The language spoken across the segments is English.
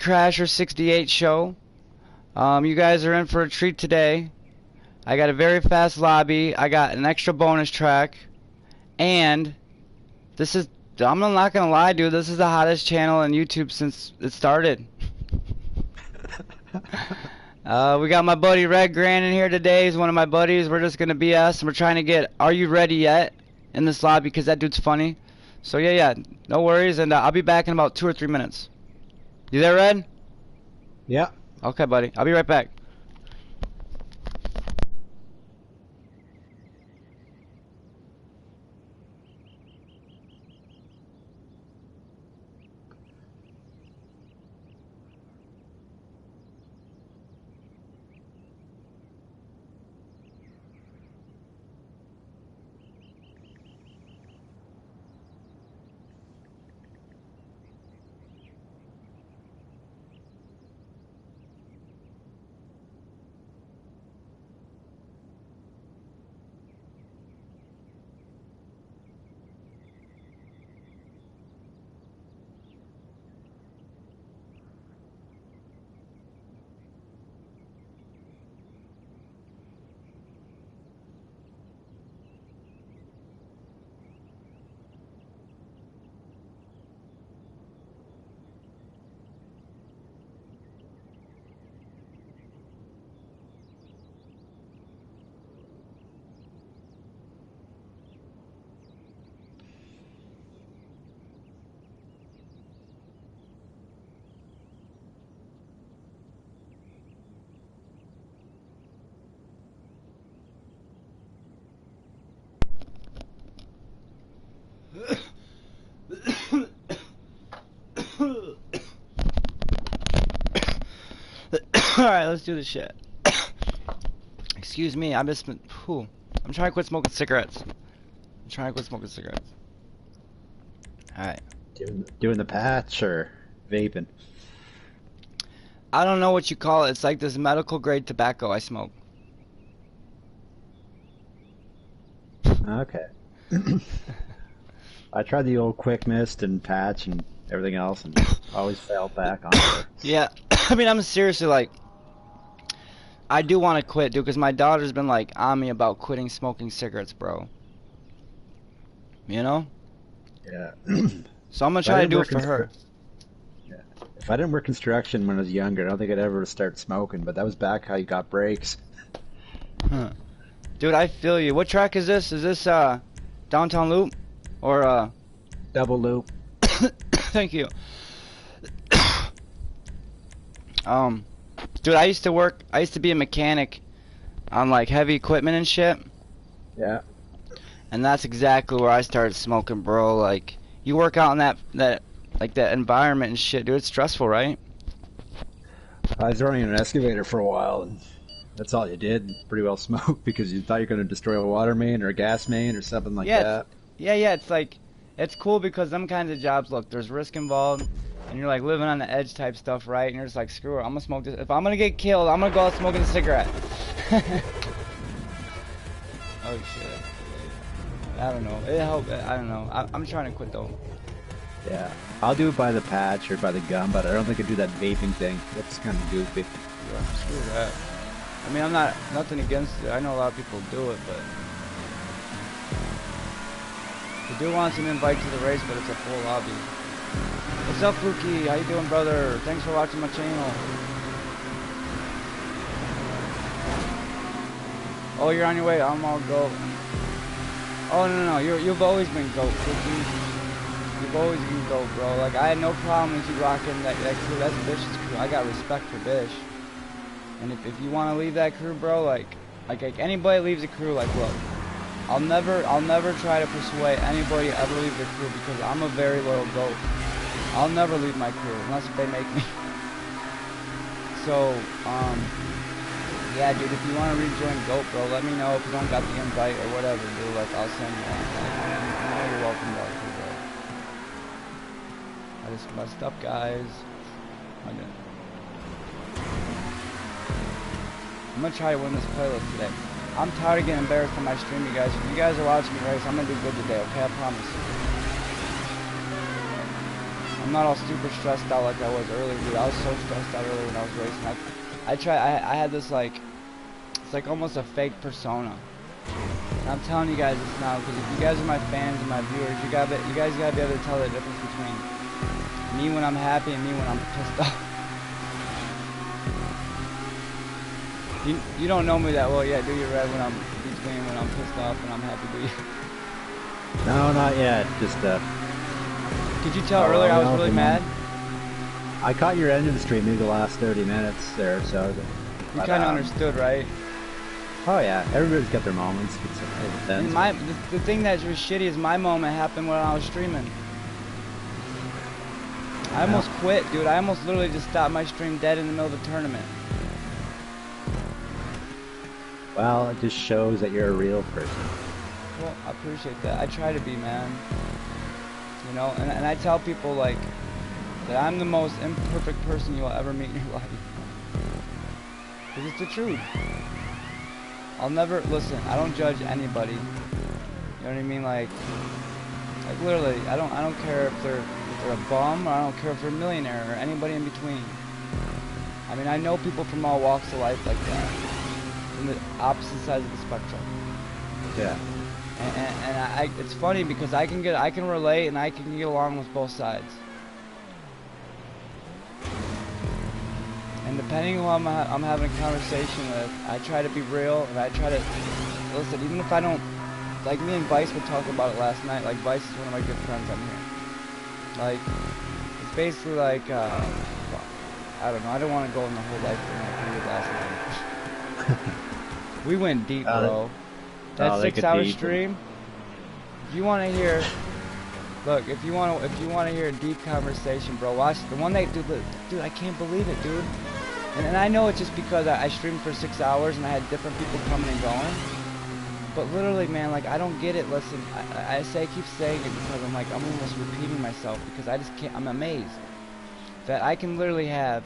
Crasher 68 show. You guys are in for a treat today. I got a very fast lobby. I got an extra bonus track. And this is, I'm not gonna lie, dude, this is the hottest channel on YouTube since it started. We got my buddy Red Grand in here today. He's one of my buddies. We're just gonna BS and we're trying to get Are You Ready Yet in this lobby because that dude's funny. So yeah, no worries, and I'll be back in about 2 or 3 minutes. You there, Red? Yeah. Okay, buddy. I'll be right back. Alright, let's do this shit. Excuse me, I'm trying to quit smoking cigarettes. Alright. Doing the patch or vaping? I don't know what you call it. It's like this medical grade tobacco I smoke. Okay. I tried the old quick mist and patch and everything else and always failed back on it. Yeah, I mean, I'm seriously like, I do want to quit, dude, because my daughter's been like on me about quitting smoking cigarettes, bro. You know? Yeah. So I'm gonna try to do it for her. Yeah. If I didn't work construction when I was younger, I don't think I'd ever start smoking, but that was back how you got breaks. Huh. Dude, I feel you. What track is this? Is this Downtown Loop? Or Double loop. Thank you. Dude, I used to be a mechanic on like heavy equipment and shit. Yeah. And that's exactly where I started smoking, bro. Like, you work out in that environment and shit, dude. It's stressful, right? I was running an excavator for a while, and that's all you did. Pretty well smoke because you thought you were going to destroy a water main or a gas main or something like that. Yeah. It's like, it's cool because them kinds of jobs, look, there's risk involved, and you're like living on the edge type stuff, right? And you're just like, screw it, I'm gonna smoke this. If I'm gonna get killed, I'm gonna go out smoking a cigarette. Oh shit. I don't know. It helped. I don't know. I'm trying to quit though. Yeah. I'll do it by the patch or by the gum, but I don't think I'd do that vaping thing. That's kind of goofy. Yeah, screw that. I mean, I'm nothing against it. I know a lot of people do it, but I do want an invite to the race, but it's a full lobby. What's up, Fluky? How you doing, brother? Thanks for watching my channel. Oh, you're on your way. I'm all goat. Oh no, you've always been goat, Fluky. You've always been goat, bro. Like, I had no problem with you rocking that crew. That's Bish's crew. I got respect for Bish. And if you want to leave that crew, bro, like anybody leaves a crew, like, look, I'll never try to persuade anybody to ever leave the crew because I'm a very loyal goat. I'll never leave my crew unless they make me. So, yeah, dude, if you want to rejoin GOAT, bro, let me know if you don't got the invite or whatever, dude. Like, I'll send you one. You know you're welcome back here, bro. I just messed up, guys. I'm gonna try to win this playlist today. I'm tired of getting embarrassed on my stream, you guys. If you guys are watching me race, I'm gonna do good today, okay? I promise. I'm I'm not all super stressed out like I was earlier, dude. I was so stressed out earlier when I was racing. I had this like, it's like almost a fake persona. And I'm telling you guys this now, because if you guys are my fans and my viewers, you guys gotta be able to tell the difference between me when I'm happy and me when I'm pissed off. You don't know me that well yet, do you, Red? When I'm pissed off and I'm happy, do you? No, not yet. Just Could you tell earlier I was really mad? I caught your end of the stream, maybe the last 30 minutes there, so. You kind of understood, right? Oh yeah, everybody's got their moments. And the thing that's really shitty is my moment happened when I was streaming. I almost quit, dude. I almost literally just stopped my stream dead in the middle of the tournament. Well, it just shows that you're a real person. Well, I appreciate that. I try to be, man. You know, and I tell people, like, that I'm the most imperfect person you'll ever meet in your life. Because it's the truth. I'll never, listen, I don't judge anybody. You know what I mean? Like literally, I don't care if they're a bum, or I don't care if they're a millionaire, or anybody in between. I mean, I know people from all walks of life like that. From the opposite sides of the spectrum. Yeah. And it's funny because I can relate and I can get along with both sides. And depending on who I'm having a conversation with, I try to be real and I try to listen, even if I don't, like me and Vice were talking about it last night. Like Vice is one of my good friends on here. Like, it's basically like, I don't know, I don't want to go in the whole life thing like we did last night. We went deep, bro. That 6-hour stream. If you want to hear, look, if you want to hear a deep conversation, bro, watch the one that, dude, I can't believe it, dude. And I know it's just because I streamed for 6 hours and I had different people coming and going. But literally, man, like, I don't get it. Listen, I keep saying it because I'm like, I'm almost repeating myself because I just can't, I'm amazed that I can literally have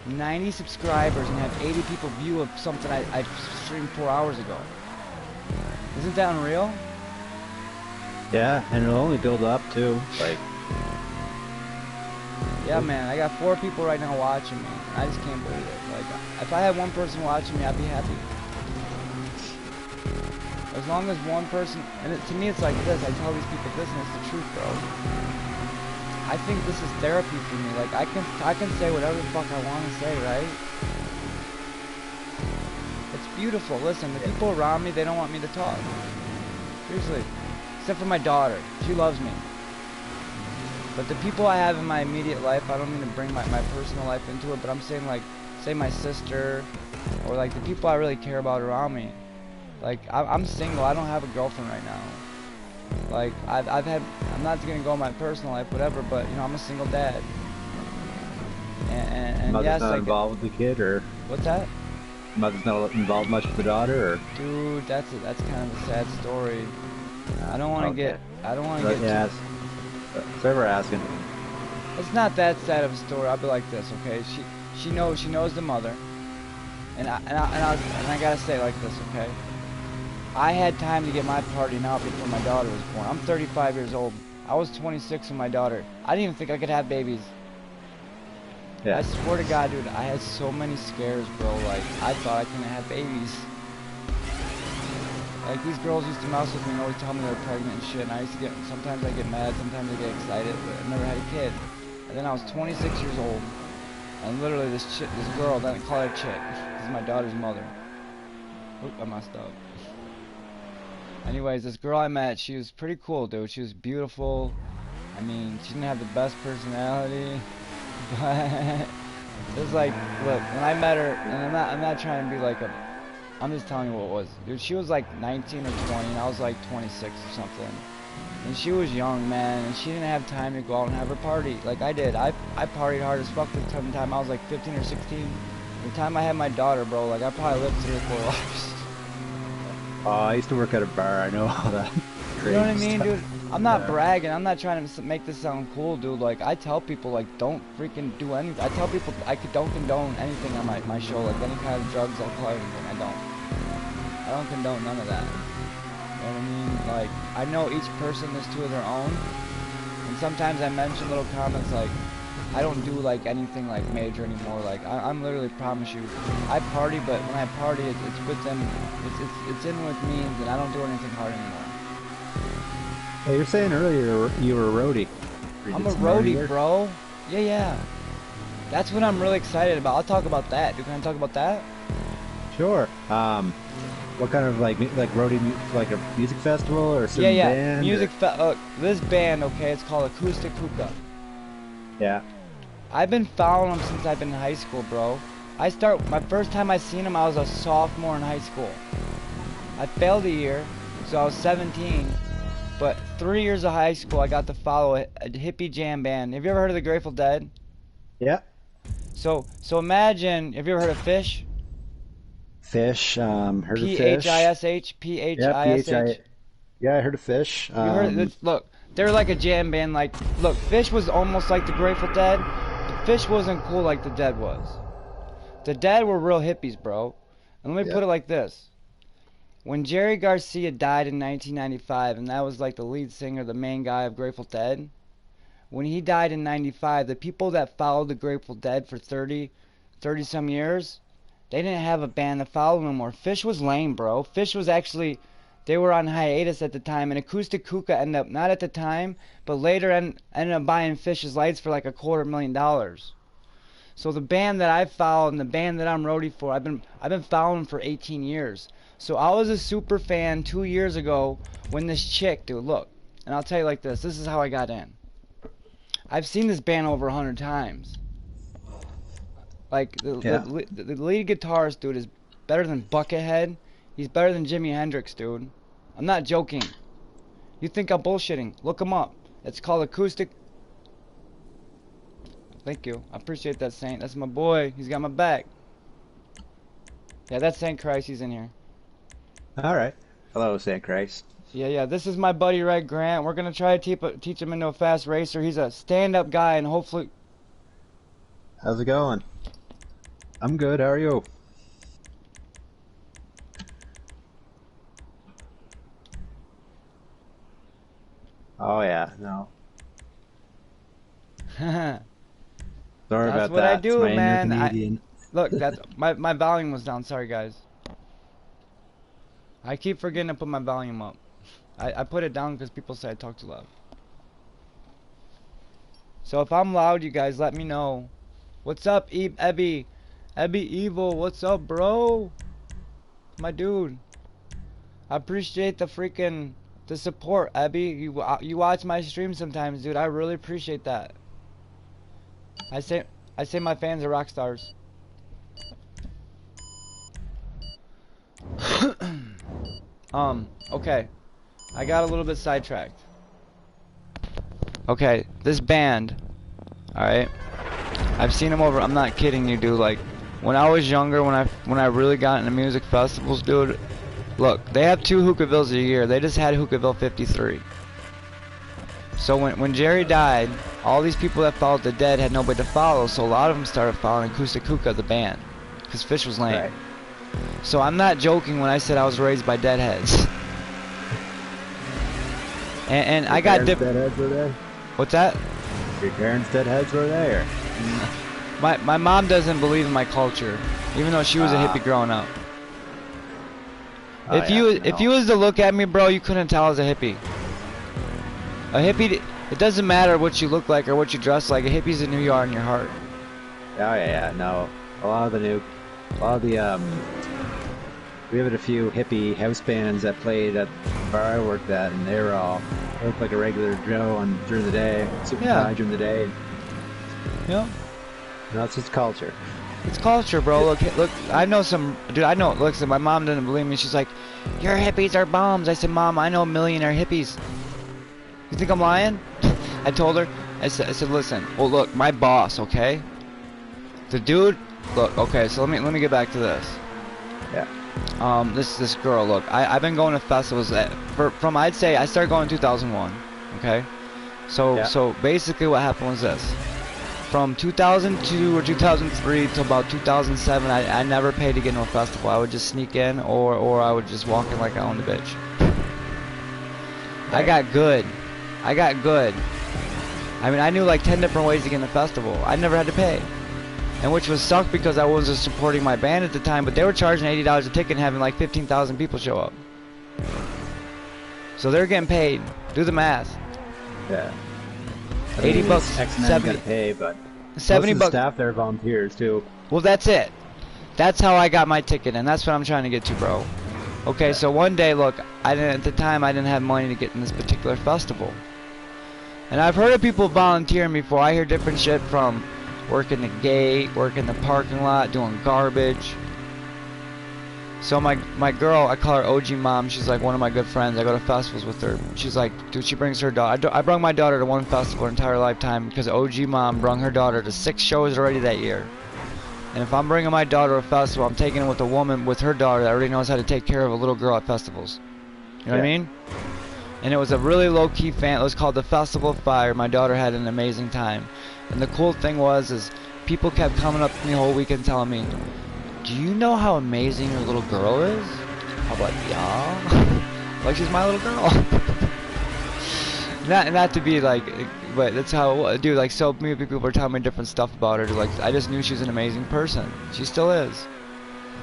90 subscribers and have 80 people view of something I streamed 4 hours ago. Isn't that unreal? Yeah, and it'll only build up too. Like, yeah, man, I got 4 people right now watching me. I just can't believe it. Like, if I had one person watching me, I'd be happy. As long as one person, and to me it's like this, I tell these people this and it's the truth, bro. I think this is therapy for me. Like, I can say whatever the fuck I want to say, right? It's beautiful. Listen, the people around me, they don't want me to talk. Seriously. Except for my daughter. She loves me. But the people I have in my immediate life, I don't mean to bring my personal life into it, but I'm saying, like, say my sister, or like the people I really care about around me. Like, I'm single, I don't have a girlfriend right now. Like, I'm not gonna go in my personal life, whatever, but, you know, I'm a single dad. And mother's yes, not like, involved with the kid, or? What's that? Mother's not involved much with the daughter, or? Dude, that's kind of a sad story. I don't want to get, Yeah, so we're asking. It's not that sad of a story. I'll be like this, okay? She knows the mother, and I gotta say it like this, okay? I had time to get my partying out before my daughter was born. I'm 35 years old. I was 26 when my daughter. I didn't even think I could have babies. Yeah. I swear to God, dude, I had so many scares, bro. Like, I thought I couldn't have babies. Like, these girls used to mess with me and always tell me they were pregnant and shit. And I used to get, sometimes I get mad, sometimes I get excited, but I never had a kid. And then I was 26 years old. And literally this girl, I didn't call her a chick. This is my daughter's mother. Oop, I messed up. Anyways, this girl I met, she was pretty cool, dude. She was beautiful. I mean, she didn't have the best personality. But it was like, look, when I met her, and I'm not trying to be like I'm just telling you what it was. Dude, she was like 19 or 20, and I was like 26 or something. And she was young, man, and she didn't have time to go out and have her party like I did. I partied hard as fuck the time I was like 15 or 16. The time I had my daughter, bro, like I probably lived 3 or 4 lives. Oh, I used to work at a bar. I know all that. You know what I mean, dude? I'm not bragging. I'm not trying to make this sound cool, dude. Like, I tell people, like, don't freaking do anything. I tell people I don't condone anything on my show, like any kind of drugs, alcohol, anything. I don't condone none of that. You know what I mean? Like, I know each person is to their own. And sometimes I mention little comments like, I don't do like anything like major anymore. Like I'm literally, promise you, I party, but when I party, it's within, it's in with means, and I don't do anything hard anymore. Hey, you're saying earlier you were a roadie. You I'm did a some roadie, work? bro. Yeah, yeah. That's what I'm really excited about. I'll talk about that. Dude, can I talk about that? Sure. What kind of like roadie, like a music festival or a Yeah, certain yeah. band or? This band, okay, it's called Acoustic Hookah. Yeah. I've been following them since I've been in high school, bro. My first time I seen them, I was a sophomore in high school. I failed a year, so I was 17. But 3 years of high school, I got to follow a hippie jam band. Have you ever heard of the Grateful Dead? Yeah. So imagine, have you ever heard of Fish? Fish. Heard of Fish. Phish, Yeah. Phish. PHI. Yeah, I heard of Fish. You heard this? Look, they're like a jam band. Like, look, Fish was almost like the Grateful Dead, but Fish wasn't cool like the Dead was. The Dead were real hippies, bro. And let me Yeah. put it like this. When Jerry Garcia died in 1995, and that was like the lead singer, the main guy of Grateful Dead, when he died in 95, the people that followed the Grateful Dead for 30 some years, they didn't have a band to follow no more. Fish was lame, bro. Fish was actually, they were on hiatus at the time, and Acoustic Hookah ended up, not at the time, but later ended up buying Fish's lights for like $250,000. So the band that I followed and the band that I'm roadie for, I've been following for 18 years. So I was a super fan 2 years ago when this chick, dude, look, and I'll tell you like this is how I got in. I've seen this band over 100 times. Like, Yeah. the lead guitarist, dude, is better than Buckethead. He's better than Jimi Hendrix, dude. I'm not joking. You think I'm bullshitting. Look him up. It's called Acoustic. Thank you. I appreciate that, Saint. That's my boy. He's got my back. Yeah, that's Saint Christ. He's in here. All right. Hello, St. Christ. Yeah, yeah. This is my buddy, Red Grant. We're going to try to teach him into a fast racer. He's a stand-up guy, and hopefully... How's it going? I'm good. How are you? Oh yeah. No. That's Sorry about what I that. It's do, my inner man. comedian. Look, that's my volume was down. Sorry, guys. I keep forgetting to put my volume up. I put it down because people say I talk too loud. So if I'm loud, you guys let me know. What's up, Ebby? Ebby Evil, what's up, bro? My dude. I appreciate the support, Ebby. You watch my stream sometimes, dude. I really appreciate that. I say my fans are rock stars. Okay. I got a little bit sidetracked. Okay, this band, alright? I've seen them over, I'm not kidding you, dude. Like, when I was younger, when I really got into music festivals, dude, look, they have 2 Hookahvilles a year. They just had Hookahville 53. So when Jerry died, all these people that followed the Dead had nobody to follow, so a lot of them started following Acoustic Hookah, the band, because Fish was lame. Right. So I'm not joking when I said I was raised by Deadheads. And I got Deadheads were they? What's that? Your parents' deadheads were they? Or? My mom doesn't believe in my culture, even though she was a hippie growing up. Oh, If you was to look at me, bro, you couldn't tell I was a hippie. A hippie, it doesn't matter what you look like or what you dress like. A hippie's who you are in your heart. Oh yeah, no. A lot of the we have a few hippie house bands that played at the bar I worked at, and they looked like a regular Joe during the day, super high during the day. Yeah. No, it's just culture. It's culture, bro. Look, I know some, dude, listen, my mom didn't believe me. She's like, your hippies are bombs. I said, Mom, I know millionaire hippies. You think I'm lying? I told her, I said, listen, well, look, my boss, okay? The dude, look, okay, so let me get back to this. Yeah. This girl, look, I've been going to festivals from I'd say I started going in 2001, okay? So basically what happened was this. From 2002 or 2003 to about 2007, I never paid to get into a festival. I would just sneak in or I would just walk in like I owned a bitch. Right. I got good. I mean, I knew like 10 different ways to get in the festival. I never had to pay. And which was sucked because I wasn't supporting my band at the time, but they were charging $80 a ticket and having like 15,000 people show up. So they're getting paid. Do the math. Yeah. 80 bucks, X men 70, gotta pay, but 70 most of the bucks. staff there are volunteers too. Well, that's it. That's how I got my ticket, and that's what I'm trying to get to, bro. Okay, Yeah. so one day, look, at the time I didn't have money to get in this particular festival. And I've heard of people volunteering before. I hear different shit from working the gate, working the parking lot, doing garbage. So my girl, I call her OG Mom. She's like one of my good friends. I go to festivals with her. She's like, dude, she brings her daughter. I brought my daughter to one festival her entire lifetime because OG Mom brought her daughter to 6 shows already that year. And if I'm bringing my daughter to a festival, I'm taking it with a woman with her daughter that already knows how to take care of a little girl at festivals. You know what I mean? And it was a really low-key fan. It was called the Festival of Fire. My daughter had an amazing time. And the cool thing is people kept coming up to me the whole weekend telling me, do you know how amazing your little girl is? I'm like, yeah. Like she's my little girl. not to be like, but that's how, dude, like so many people were telling me different stuff about her. Like I just knew she's an amazing person. She still is.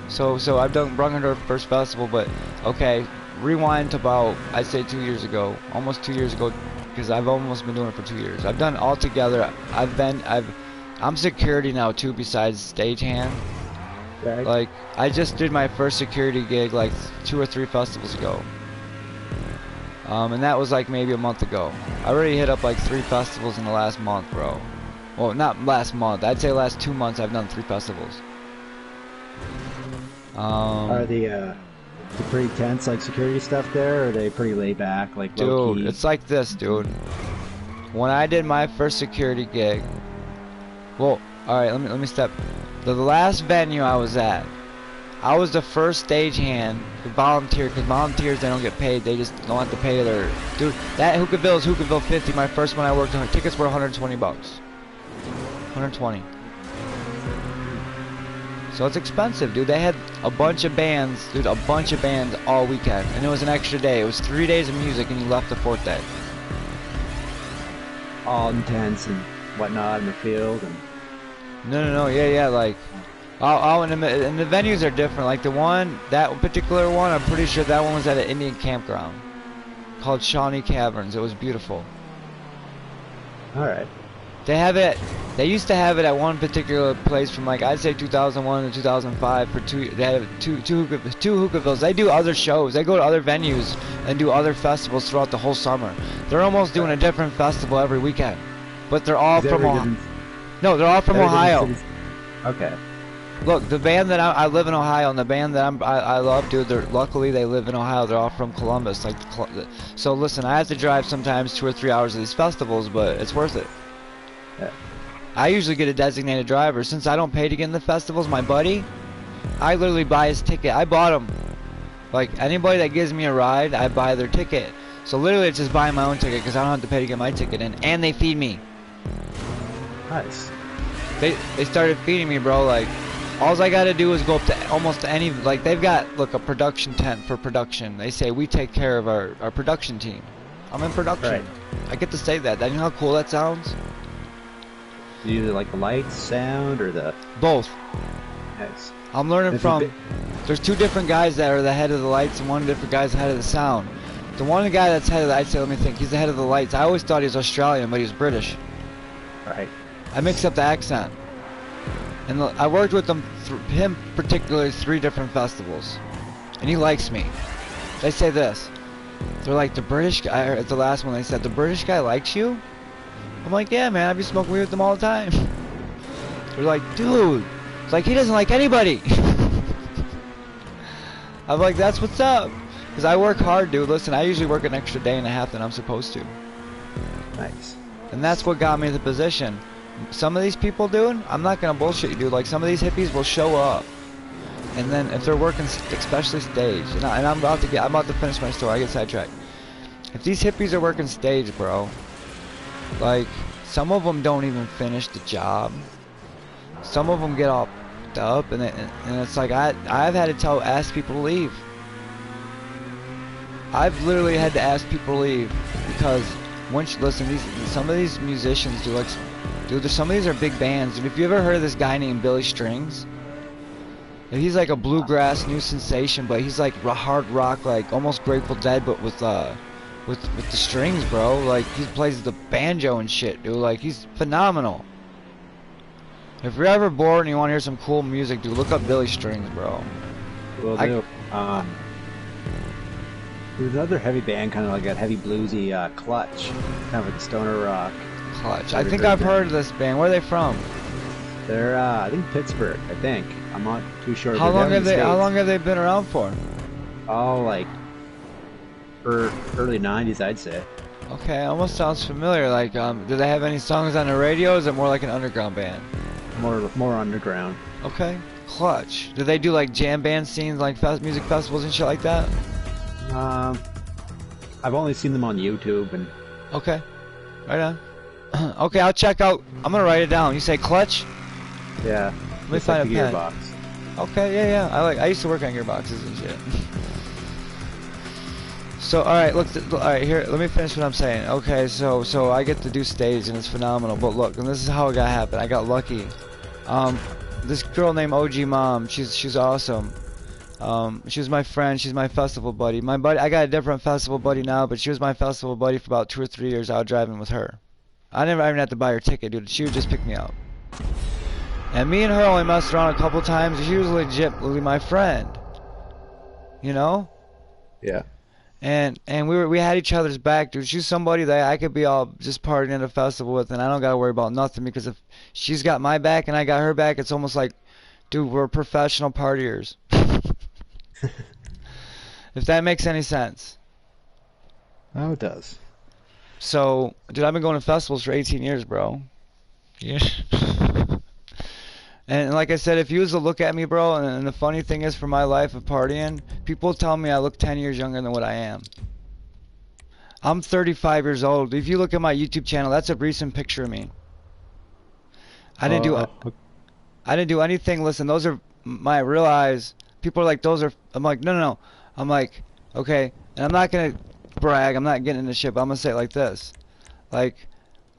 So I've brought her to her first festival, but okay, rewind to about, I'd say 2 years ago, almost 2 years ago, because I've almost been doing it for 2 years. I've done all together. I'm security now too, besides stagehand. Okay. Like I just did my first security gig like 2 or 3 festivals ago. And that was like maybe a month ago. I already hit up like 3 festivals in the last month, bro. Well, not last month. I'd say last 2 months I've done 3 festivals. Are the pretty tense like security stuff there, or are they pretty laid back, like low key? Dude, it's like this, dude. When I did my first security gig, well, all right, let me step. The last venue I was at, I was the first stagehand to volunteer, because volunteers, they don't get paid, they just don't have to pay their... Dude, that Hookahville is Hookahville 50, my first one I worked on, tickets were 120 bucks. 120. So it's expensive, dude. They had a bunch of bands, dude, a bunch of bands all weekend, and it was an extra day. It was 3 days of music, and you left the 4th day. All intense and whatnot in the field, and... No, yeah, like... and the venues are different. Like that particular one, I'm pretty sure that one was at an Indian campground called Shawnee Caverns. It was beautiful. Alright. They used to have it at one particular place from like, I'd say 2001 to 2005 for they had two Hookahvilles. They do other shows. They go to other venues and do other festivals throughout the whole summer. They're almost doing a different festival every weekend. But they're all from Ohio. No, they're all from Ohio. Okay. Look, the band that I live in Ohio, and the band that I love, dude. Luckily they live in Ohio. They're all from Columbus. So listen, I have to drive sometimes 2 or 3 hours to these festivals, but it's worth it. Yeah. I usually get a designated driver. Since I don't pay to get in the festivals, my buddy, I literally buy his ticket. I bought him. Like anybody that gives me a ride, I buy their ticket. So literally, it's just buying my own ticket because I don't have to pay to get my ticket in, and they feed me. Nice. They started feeding me, bro. Like. All I gotta do is go up to almost any, like they've got, look, a production tent for production. They say we take care of our production team. I'm in production. Right. I get to say that. You know how cool that sounds? Either like the lights, sound, or the... Both. Nice. I'm learning from, there's 2 different guys that are the head of the lights and 1 different guy's the head of the sound. The one guy that's head of the, I'd say, let me think, he's the head of the lights. I always thought he was Australian, but he was British. Right. I mixed up the accent. And I worked with him particularly 3 different festivals, and he likes me. They say this, they're like, the British guy, at the last one they said, the British guy likes you? I'm like, yeah man, I be smoking weed with them all the time. They're like, dude, it's like he doesn't like anybody. I'm like, that's what's up. Because I work hard, dude. Listen, I usually work an extra day and a half than I'm supposed to. Nice. And that's what got me the position. Some of these people, dude, I'm not gonna bullshit you, dude. Like some of these hippies will show up, and then if they're working, especially stage, and I'm about to finish my story. I get sidetracked. If these hippies are working stage, bro, like some of them don't even finish the job. Some of them get all up, and it's like I've had to ask people to leave. I've literally had to ask people to leave because once you listen, some of these musicians do like, dude, some of these are big bands. And if you ever heard of this guy named Billy Strings, he's like a bluegrass new sensation, but he's like hard rock, like almost Grateful Dead, but with the strings, bro. Like he plays the banjo and shit, dude. Like he's phenomenal. If you're ever bored and you want to hear some cool music, dude, look up Billy Strings, bro. Will do. There's another heavy band, kind of like that heavy bluesy Clutch, kind of like a stoner rock. Clutch. I think I've heard of this band. Where are they from? They're I think Pittsburgh. I think. I'm not too sure. How long have they been around for? Oh, like early '90s, I'd say. Okay, almost sounds familiar. Like, do they have any songs on the radio? Or is it more like an underground band? More underground. Okay. Clutch. Do they do like jam band scenes, like music festivals and shit like that? I've only seen them on YouTube and. Okay. Right on. Okay, I'll check out. I'm gonna write it down. You say Clutch? Yeah. Let me find a pen. Gearbox. Okay, yeah. I used to work on gearboxes and shit. So, alright, look, alright, here, let me finish what I'm saying. Okay, so I get to do stage and it's phenomenal, but look, and this is how it got happen. I got lucky. This girl named OG Mom, she's awesome. She was my friend, she's my festival buddy. I got a different festival buddy now, but she was my festival buddy for about 2 or 3 years out driving with her. I never even had to buy her ticket, dude. She would just pick me up. And me and her only messed around a couple times. She was legitimately my friend. You know? Yeah. And we had each other's back, dude. She's somebody that I could be all just partying at a festival with, and I don't gotta worry about nothing, because if she's got my back and I got her back, it's almost like, dude, we're professional partiers. If that makes any sense. Oh, it does. So, dude, I've been going to festivals for 18 years, bro. Yeah. And like I said, if you was to look at me, bro, and the funny thing is, for my life of partying, people tell me I look 10 years younger than what I am. I'm 35 years old. If you look at my YouTube channel, that's a recent picture of me. I didn't do anything. Listen, those are my real eyes. People are like, those are. I'm like, no. I'm like, okay, and I'm not gonna brag. I'm not getting into shit, but I'm gonna say it like this. Like,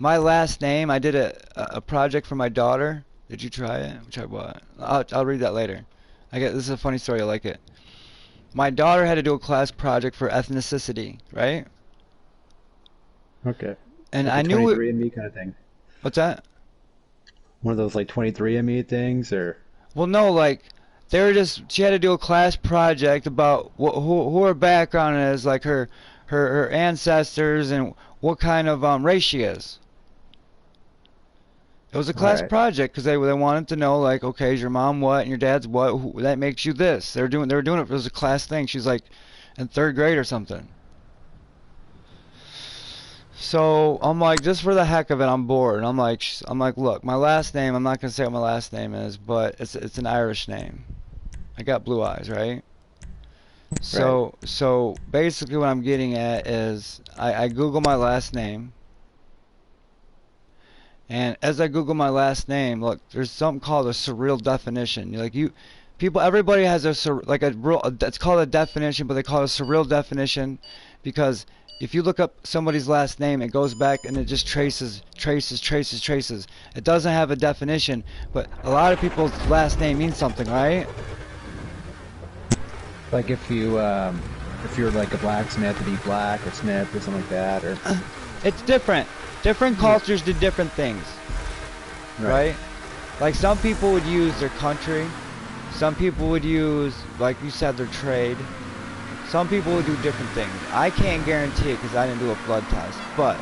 my last name, I did a project for my daughter. Did you try it? Try what? I'll read that later. This is a funny story. I like it. My daughter had to do a class project for ethnicity, right? Okay. And like I knew 23andMe kind of thing. What's that? One of those like 23andMe things, or? Well, no, like she had to do a class project about who her background is, like her ancestors and what kind of race she is. It was a class project because they wanted to know, like, okay, is your mom what and your dad's what? That makes you this. They were doing it. It was a class thing. She's like in 3rd grade or something. So I'm like, just for the heck of it, I'm bored. And I'm like, look, my last name. I'm not gonna say what my last name is, but it's an Irish name. I got blue eyes, right? So basically, what I'm getting at is I Google my last name. And as I Google my last name, look, there's something called a surreal definition. Everybody has it's called a definition, but they call it a surreal definition because if you look up somebody's last name, it goes back and it just traces. It doesn't have a definition, but a lot of people's last name means something, right? Like if you're like a blacksmith, to be Black or Smith or something like that, or. It's different. Different cultures do different things, right? Like some people would use their country, some people would use, like you said, their trade. Some people would do different things. I can't guarantee it because I didn't do a blood test. But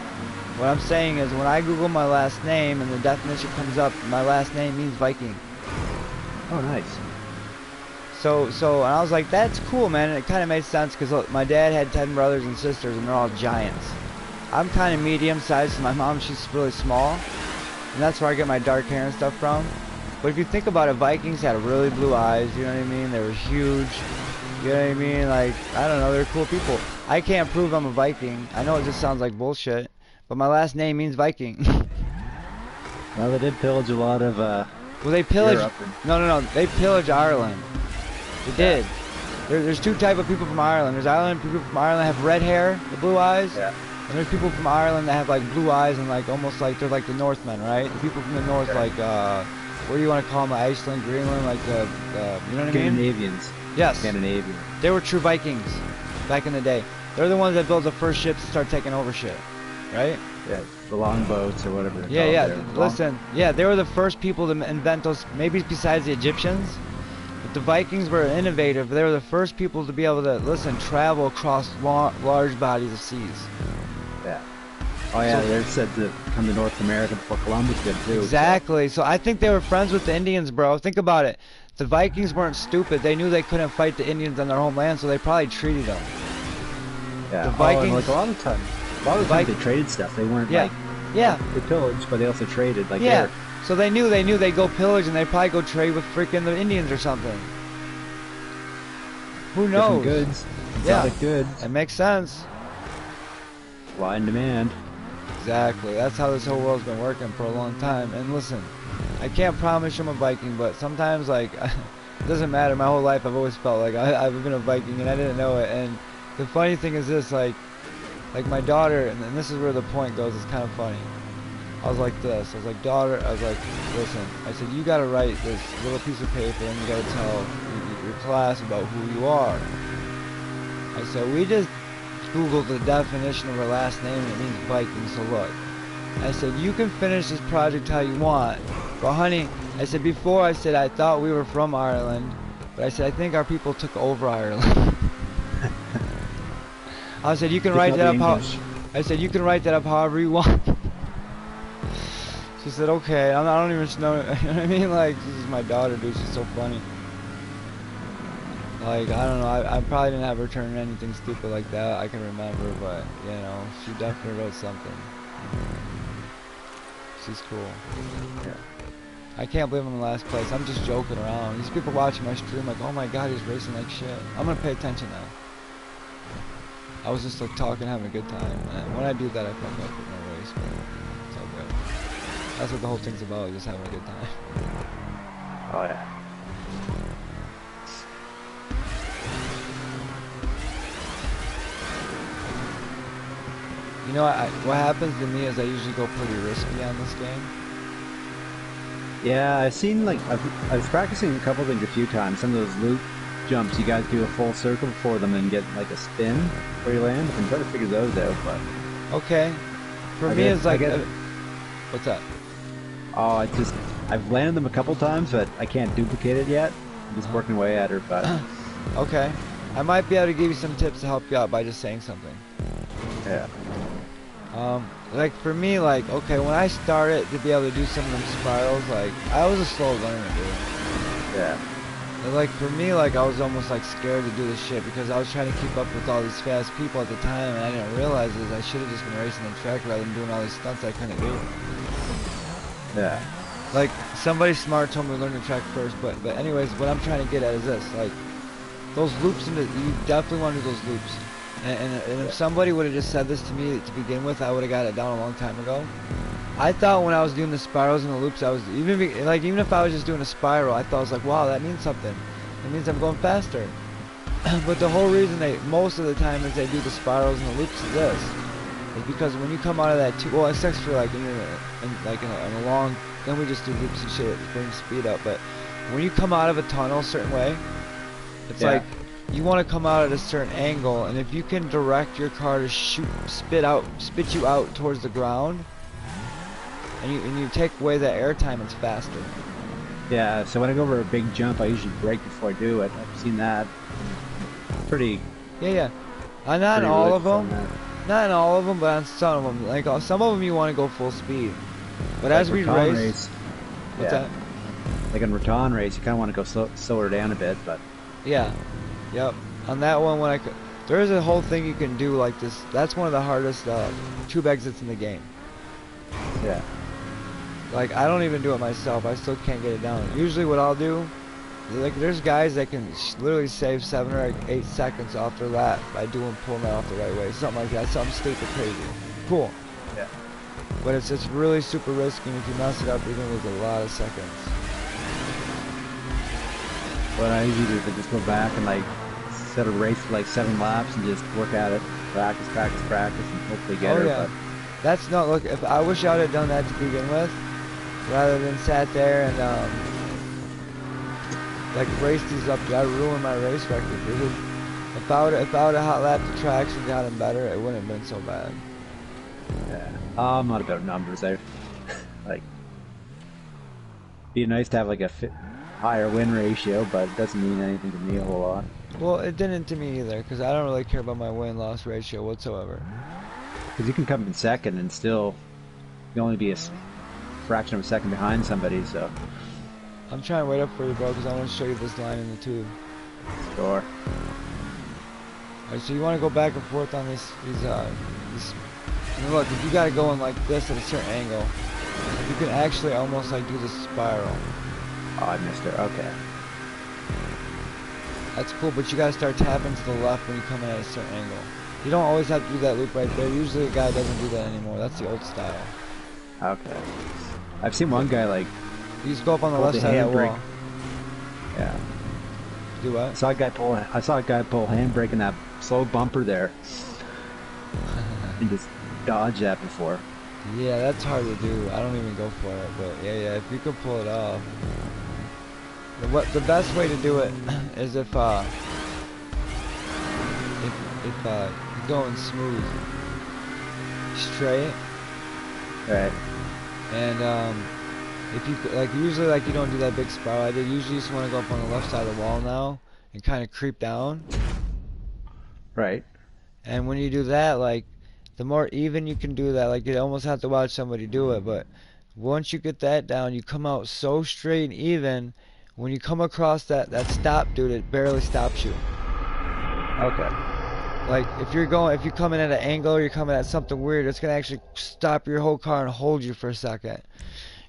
what I'm saying is, when I Google my last name and the definition comes up, my last name means Viking. Oh, nice. So and I was like, that's cool, man. And it kind of made sense because look, my dad had 10 brothers and sisters, and they're all giants. I'm kind of medium-sized, so my mom, she's really small, and that's where I get my dark hair and stuff from. But if you think about it, Vikings had really blue eyes, you know what I mean? They were huge, you know what I mean? Like, I don't know, they're cool people. I can't prove I'm a Viking. I know it just sounds like bullshit, but my last name means Viking. Well, they did pillage a lot of, well, they pillaged, no, they pillaged Ireland. They did. There's 2 types of people from Ireland. There's people from Ireland that have red hair, the blue eyes. Yeah. And there's people from Ireland that have like blue eyes and like almost like they're like the Northmen, right? The people from the north, like what do you want to call them? Iceland, Greenland, like the you know what I mean? Scandinavians. Yes. Scandinavian. They were true Vikings back in the day. They're the ones that built the first ships to start taking over shit, right? Yeah, the longboats or whatever. Yeah. Listen, yeah, they were the first people to invent those. Maybe besides the Egyptians. But the Vikings were innovative. They were the first people to be able to, travel across large bodies of seas. Yeah. Oh yeah, they're said to come to North America before Columbus did too. Exactly. So I think they were friends with the Indians, bro. Think about it. The Vikings weren't stupid. They knew they couldn't fight the Indians on their homeland, so they probably treated them. Yeah. The Vikings. And like a lot of times they traded stuff. They weren't like they pillaged, but they also traded. Like So they knew they'd go pillage and they'd probably go trade with freaking the Indians or something. Who knows? Different goods. Exotic goods. It makes sense. Supply and demand. Exactly. That's how this whole world's been working for a long time. And listen, I can't promise I'm a Viking, but sometimes like it doesn't matter. My whole life I've always felt like I've been a Viking and I didn't know it. And the funny thing is this, like my daughter, and this is where the point goes, it's kind of funny. I was like this. I was like, daughter, I was like, listen, I said, you got to write this little piece of paper and you got to tell your class about who you are. I said, we just Googled the definition of her last name and it means Viking, so look. I said, you can finish this project how you want, but honey, I said, before I said, I thought we were from Ireland, but I said, I think our people took over Ireland. I said, you can write that up I said, you can write that up however you want. She said, okay. I don't even know, you know what I mean? Like, this is my daughter, dude. She's so funny. Like, I don't know. I probably didn't have her turn anything stupid like that. I can remember, but, you know, she definitely wrote something. She's cool. Yeah. I can't believe I'm in last place. I'm just joking around. These people watching my stream like, oh my god, he's racing like shit. I'm gonna pay attention now. I was just like talking, having a good time. And when I do that, I fuck up with no race, but it's all good. That's what the whole thing's about, just having a good time. Oh yeah. You know, what happens to me is I usually go pretty risky on this game. Yeah, I've seen like I was practicing a couple things a few times. Some of those loop jumps, you guys do a full circle before them and get like a spin where you land. I'm trying to figure those out, but okay. For me, it's like what's that? Oh, I've landed them a couple times, but I can't duplicate it yet. I'm just working away at her, but okay. I might be able to give you some tips to help you out by just saying something. Yeah. Like for me, like, okay, when I started to be able to do some of them spirals, like, I was a slow learner, dude. Yeah. And like for me, like, I was almost like scared to do this shit because I was trying to keep up with all these fast people at the time, and I didn't realize is I should have just been racing the track rather than doing all these stunts I couldn't do. Yeah. Like, somebody smart told me to learn the track first, but anyways, what I'm trying to get at is this, like, those loops, you definitely want to do those loops. And if somebody would have just said this to me to begin with, I would have got it down a long time ago. I thought when I was doing the spirals and the loops, I was even if I was just doing a spiral, I thought I was like, wow, that means something. It means I'm going faster. But the whole reason most of the time is they do the spirals and the loops is this, is because when you come out of that well, it's extra like in a long, then we just do loops and shit, it brings speed up. But when you come out of a tunnel a certain way, it's like, you want to come out at a certain angle, and if you can direct your car to spit you out towards the ground, and you take away that air time, it's faster. Yeah, so when I go over a big jump, I usually brake before I do it. I've seen that. Pretty. Yeah. Not in all of them. Not in all of them, but on some of them. Like some of them, you want to go full speed. But as we race, what's that? Like in Raton race, you kind of want to go slower down a bit, but. Yeah. Yep. On that one, there is a whole thing you can do like this. That's one of the hardest tube exits in the game. Yeah. Like, I don't even do it myself. I still can't get it down. Usually what I'll do, like, there's guys that can literally save 7 or 8 seconds off their lap by pulling that off the right way. Something like that. Something stupid crazy. Cool. Yeah. But it's really super risky, and if you mess it up, you're going to lose a lot of seconds. What I usually do is I just go back and like instead of race for like 7 laps and just work at it, practice, practice, practice, and hopefully get her. Yeah. But That's not, look, if I wish I would have done that to begin with, rather than sat there and like race these up. I ruined my race record, dude. If I would have hot lapped the tracks and gotten better, it wouldn't have been so bad. yeah, I'm not about numbers. Like, be nice to have like a higher win ratio, but it doesn't mean anything to me a whole lot. Well, it didn't to me either, because I don't really care about my win-loss ratio whatsoever. Because you can come in second and still you only be a fraction of a second behind somebody. So I'm trying to wait up for you, bro, because I want to show you this line in the tube. sure. Alright, so you want to go back and forth on these and look, if you gotta go in like this at a certain angle, you can actually almost like do the spiral. Oh, I missed her. Okay. That's cool, but you gotta start tapping to the left when you come in at a certain angle. You don't always have to do that loop right there. Usually a guy doesn't do that anymore. That's the old style. Okay. I've seen one guy like... You just go up on the left side of that wall. Yeah. Do what? I saw a guy pull handbrake in that slow bumper there. And just dodge that before. Yeah, that's hard to do. I don't even go for it, but yeah, if you could pull it off. The best way to do it is if you're going smooth, straight, Right. and if you like, usually like you don't do that big spiral. I did. Usually, you just want to go up on the left side of the wall now and kind of creep down. Right. And when you do that, like, the more even you can do that, like, you almost have to watch somebody do it, but once you get that down, you come out so straight and even. When you come across that stop, dude, it barely stops you. Okay. Like, if you're coming at an angle or you're coming at something weird, it's gonna actually stop your whole car and hold you for a second.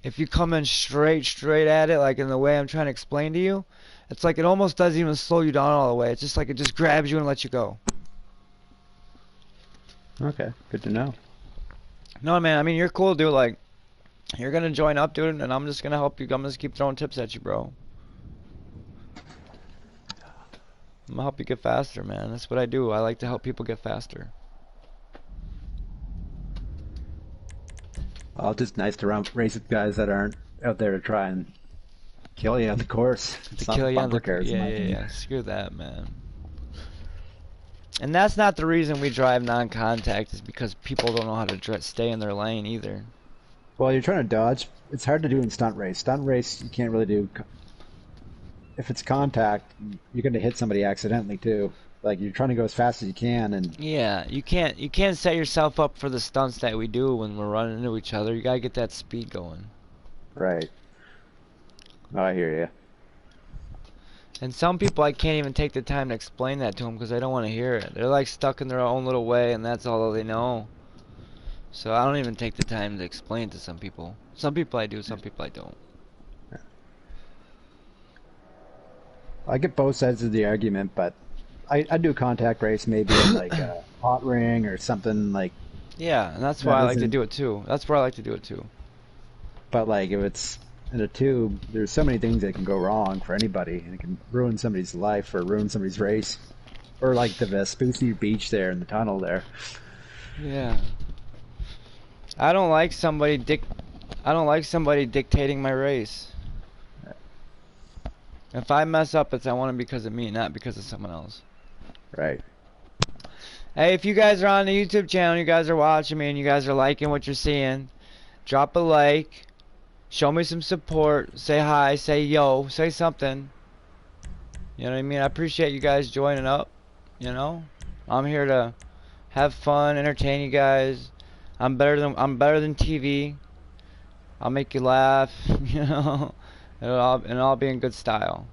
If you come in straight at it, like in the way I'm trying to explain to you, it's like it almost doesn't even slow you down all the way. It's just like it just grabs you and lets you go. Okay, good to know. No, man, I mean, you're cool, dude. Like, you're gonna join up, dude, and I'm just gonna help you. I'm just keep throwing tips at you, bro. I'm gonna help you get faster, man. That's what I do. I like to help people get faster. Well, it's just nice to race with guys that aren't out there to try and kill you on the course. It's To not kill you on the cars, yeah. Screw that, man. And that's not the reason we drive non-contact. Is because people don't know how to stay in their lane either. Well, you're trying to dodge. It's hard to do in stunt race. Stunt race, you can't really do. If it's contact, you're going to hit somebody accidentally too. Like, you're trying to go as fast as you can, and Yeah, you can't set yourself up for the stunts that we do when we're running into each other. You gotta get that speed going. right. Oh, I hear you. And some people, I can't even take the time to explain that to them because they don't want to hear it. They're like stuck in their own little way, and that's all they know. So I don't even take the time to explain it to some people. Some people I do, some people I don't. I get both sides of the argument, but I do a contact race maybe in like a hot ring or something like. Yeah, and that's why I like to do it too. That's where I like to do it too. But like if it's in a tube, there's so many things that can go wrong for anybody, and it can ruin somebody's life or ruin somebody's race. Or like the Vespucci Beach there in the tunnel there. Yeah. I don't like somebody dictating my race. If I mess up, I want it because of me, not because of someone else. Right. Hey, if you guys are on the YouTube channel, you guys are watching me, and you guys are liking what you're seeing, drop a like, show me some support, say hi, say yo, say something. You know what I mean? I appreciate you guys joining up. You know, I'm here to have fun, entertain you guys. I'm better than TV. I'll make you laugh. You know, and I'll be in good style.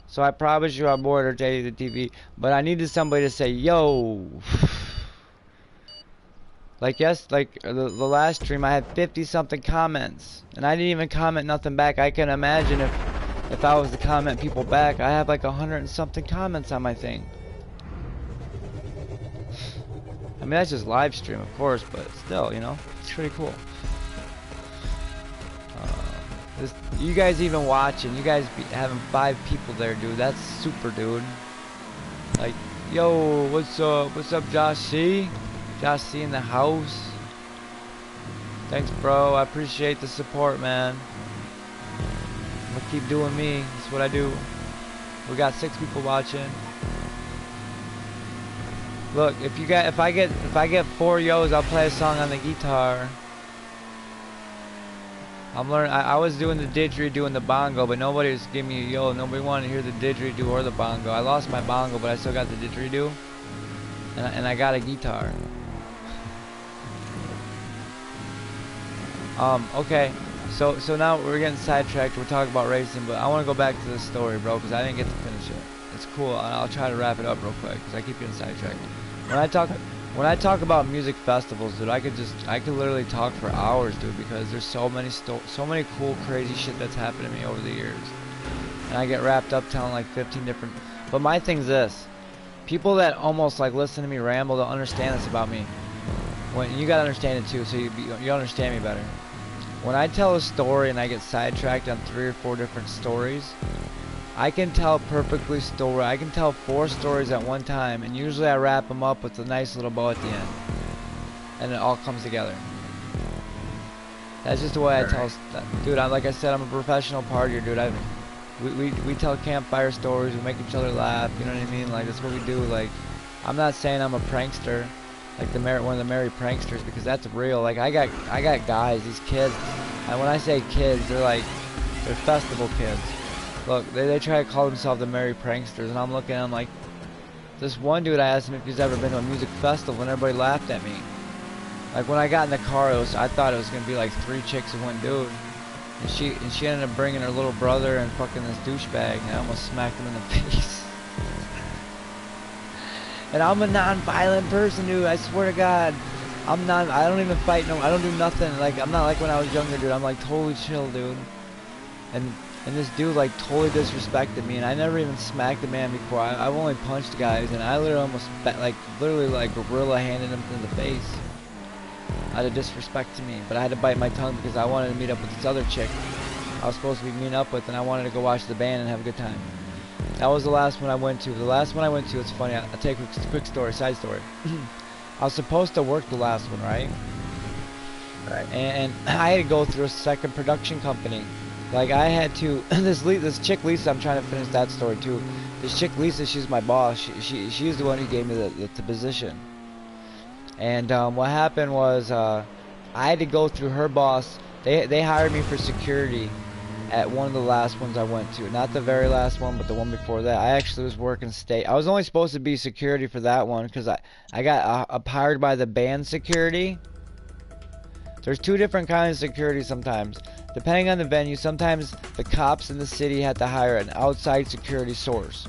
So I promise you I'm more entertaining than TV, but I needed somebody to say yo. Like the last stream I had 50 something comments, and I didn't even comment nothing back. I can imagine if I was to comment people back. I have like 100 and something comments on my thing. I mean, that's just live stream, of course, but still, you know, it's pretty cool. You guys even watching, you guys having 5 people there, dude. That's super, dude. Like, yo, what's up? What's up, Josh C? Josh C in the house. Thanks, bro. I appreciate the support, man. I'm gonna keep doing me. That's what I do. We got 6 people watching. Look, if I get 4 yos, I'll play a song on the guitar. I'm learning. I was doing the didgeridoo and the bongo, but nobody was giving me a yo. Nobody wanted to hear the didgeridoo or the bongo. I lost my bongo, but I still got the didgeridoo, and I got a guitar. Okay. So now we're getting sidetracked. We're talking about racing, but I want to go back to this story, bro, because I didn't get to finish it. It's cool. I'll try to wrap it up real quick, because I keep getting sidetracked. When I talk about music festivals, dude, I could literally talk for hours, dude, because there's so many cool, crazy shit that's happened to me over the years, and I get wrapped up telling like 15 different. But my thing's this: people that almost like listen to me ramble don't understand this about me. When you gotta understand it too, so you understand me better. When I tell a story and I get sidetracked on 3 or 4 different stories, I can tell perfectly story. I can tell 4 stories at one time, and usually I wrap them up with a nice little bow at the end, and it all comes together. That's just the way I tell, dude. Like I said, I'm a professional partier, dude. We tell campfire stories. We make each other laugh. You know what I mean? Like that's what we do. Like, I'm not saying I'm a prankster, like one of the merry pranksters, because that's real. Like I got guys, these kids, and when I say kids, they're festival kids. Look, they try to call themselves the merry pranksters, and I'm looking at them like, this one dude, I asked him if he's ever been to a music festival, and everybody laughed at me. Like when I got in the car, I thought it was gonna be like 3 chicks and 1 dude, and she ended up bringing her little brother and fucking this douchebag, and I almost smacked him in the face. And I'm a non-violent person, dude. I swear to God, I don't even fight. I don't do nothing. Like I'm not like when I was younger, dude. I'm like totally chill, dude. And this dude like totally disrespected me, and I never even smacked a man before. I've only punched guys, and I literally almost like gorilla handed him in the face out of disrespect to me. But I had to bite my tongue because I wanted to meet up with this other chick I was supposed to be meeting up with, and I wanted to go watch the band and have a good time. That was the last one I went to. The last one I went to, it's funny. I'll take a quick story, side story. I was supposed to work the last one, right? Right. And I had to go through a second production company. Like I had to, this chick Lisa, I'm trying to finish that story too. This chick Lisa, she's my boss. She's the one who gave me the position. And what happened was I had to go through her boss. They hired me for security at one of the last ones I went to. Not the very last one, but the one before that. I actually was working state. I was only supposed to be security for that one because I got hired by the band security. There's 2 different kinds of security sometimes. Depending on the venue, sometimes the cops in the city have to hire an outside security source.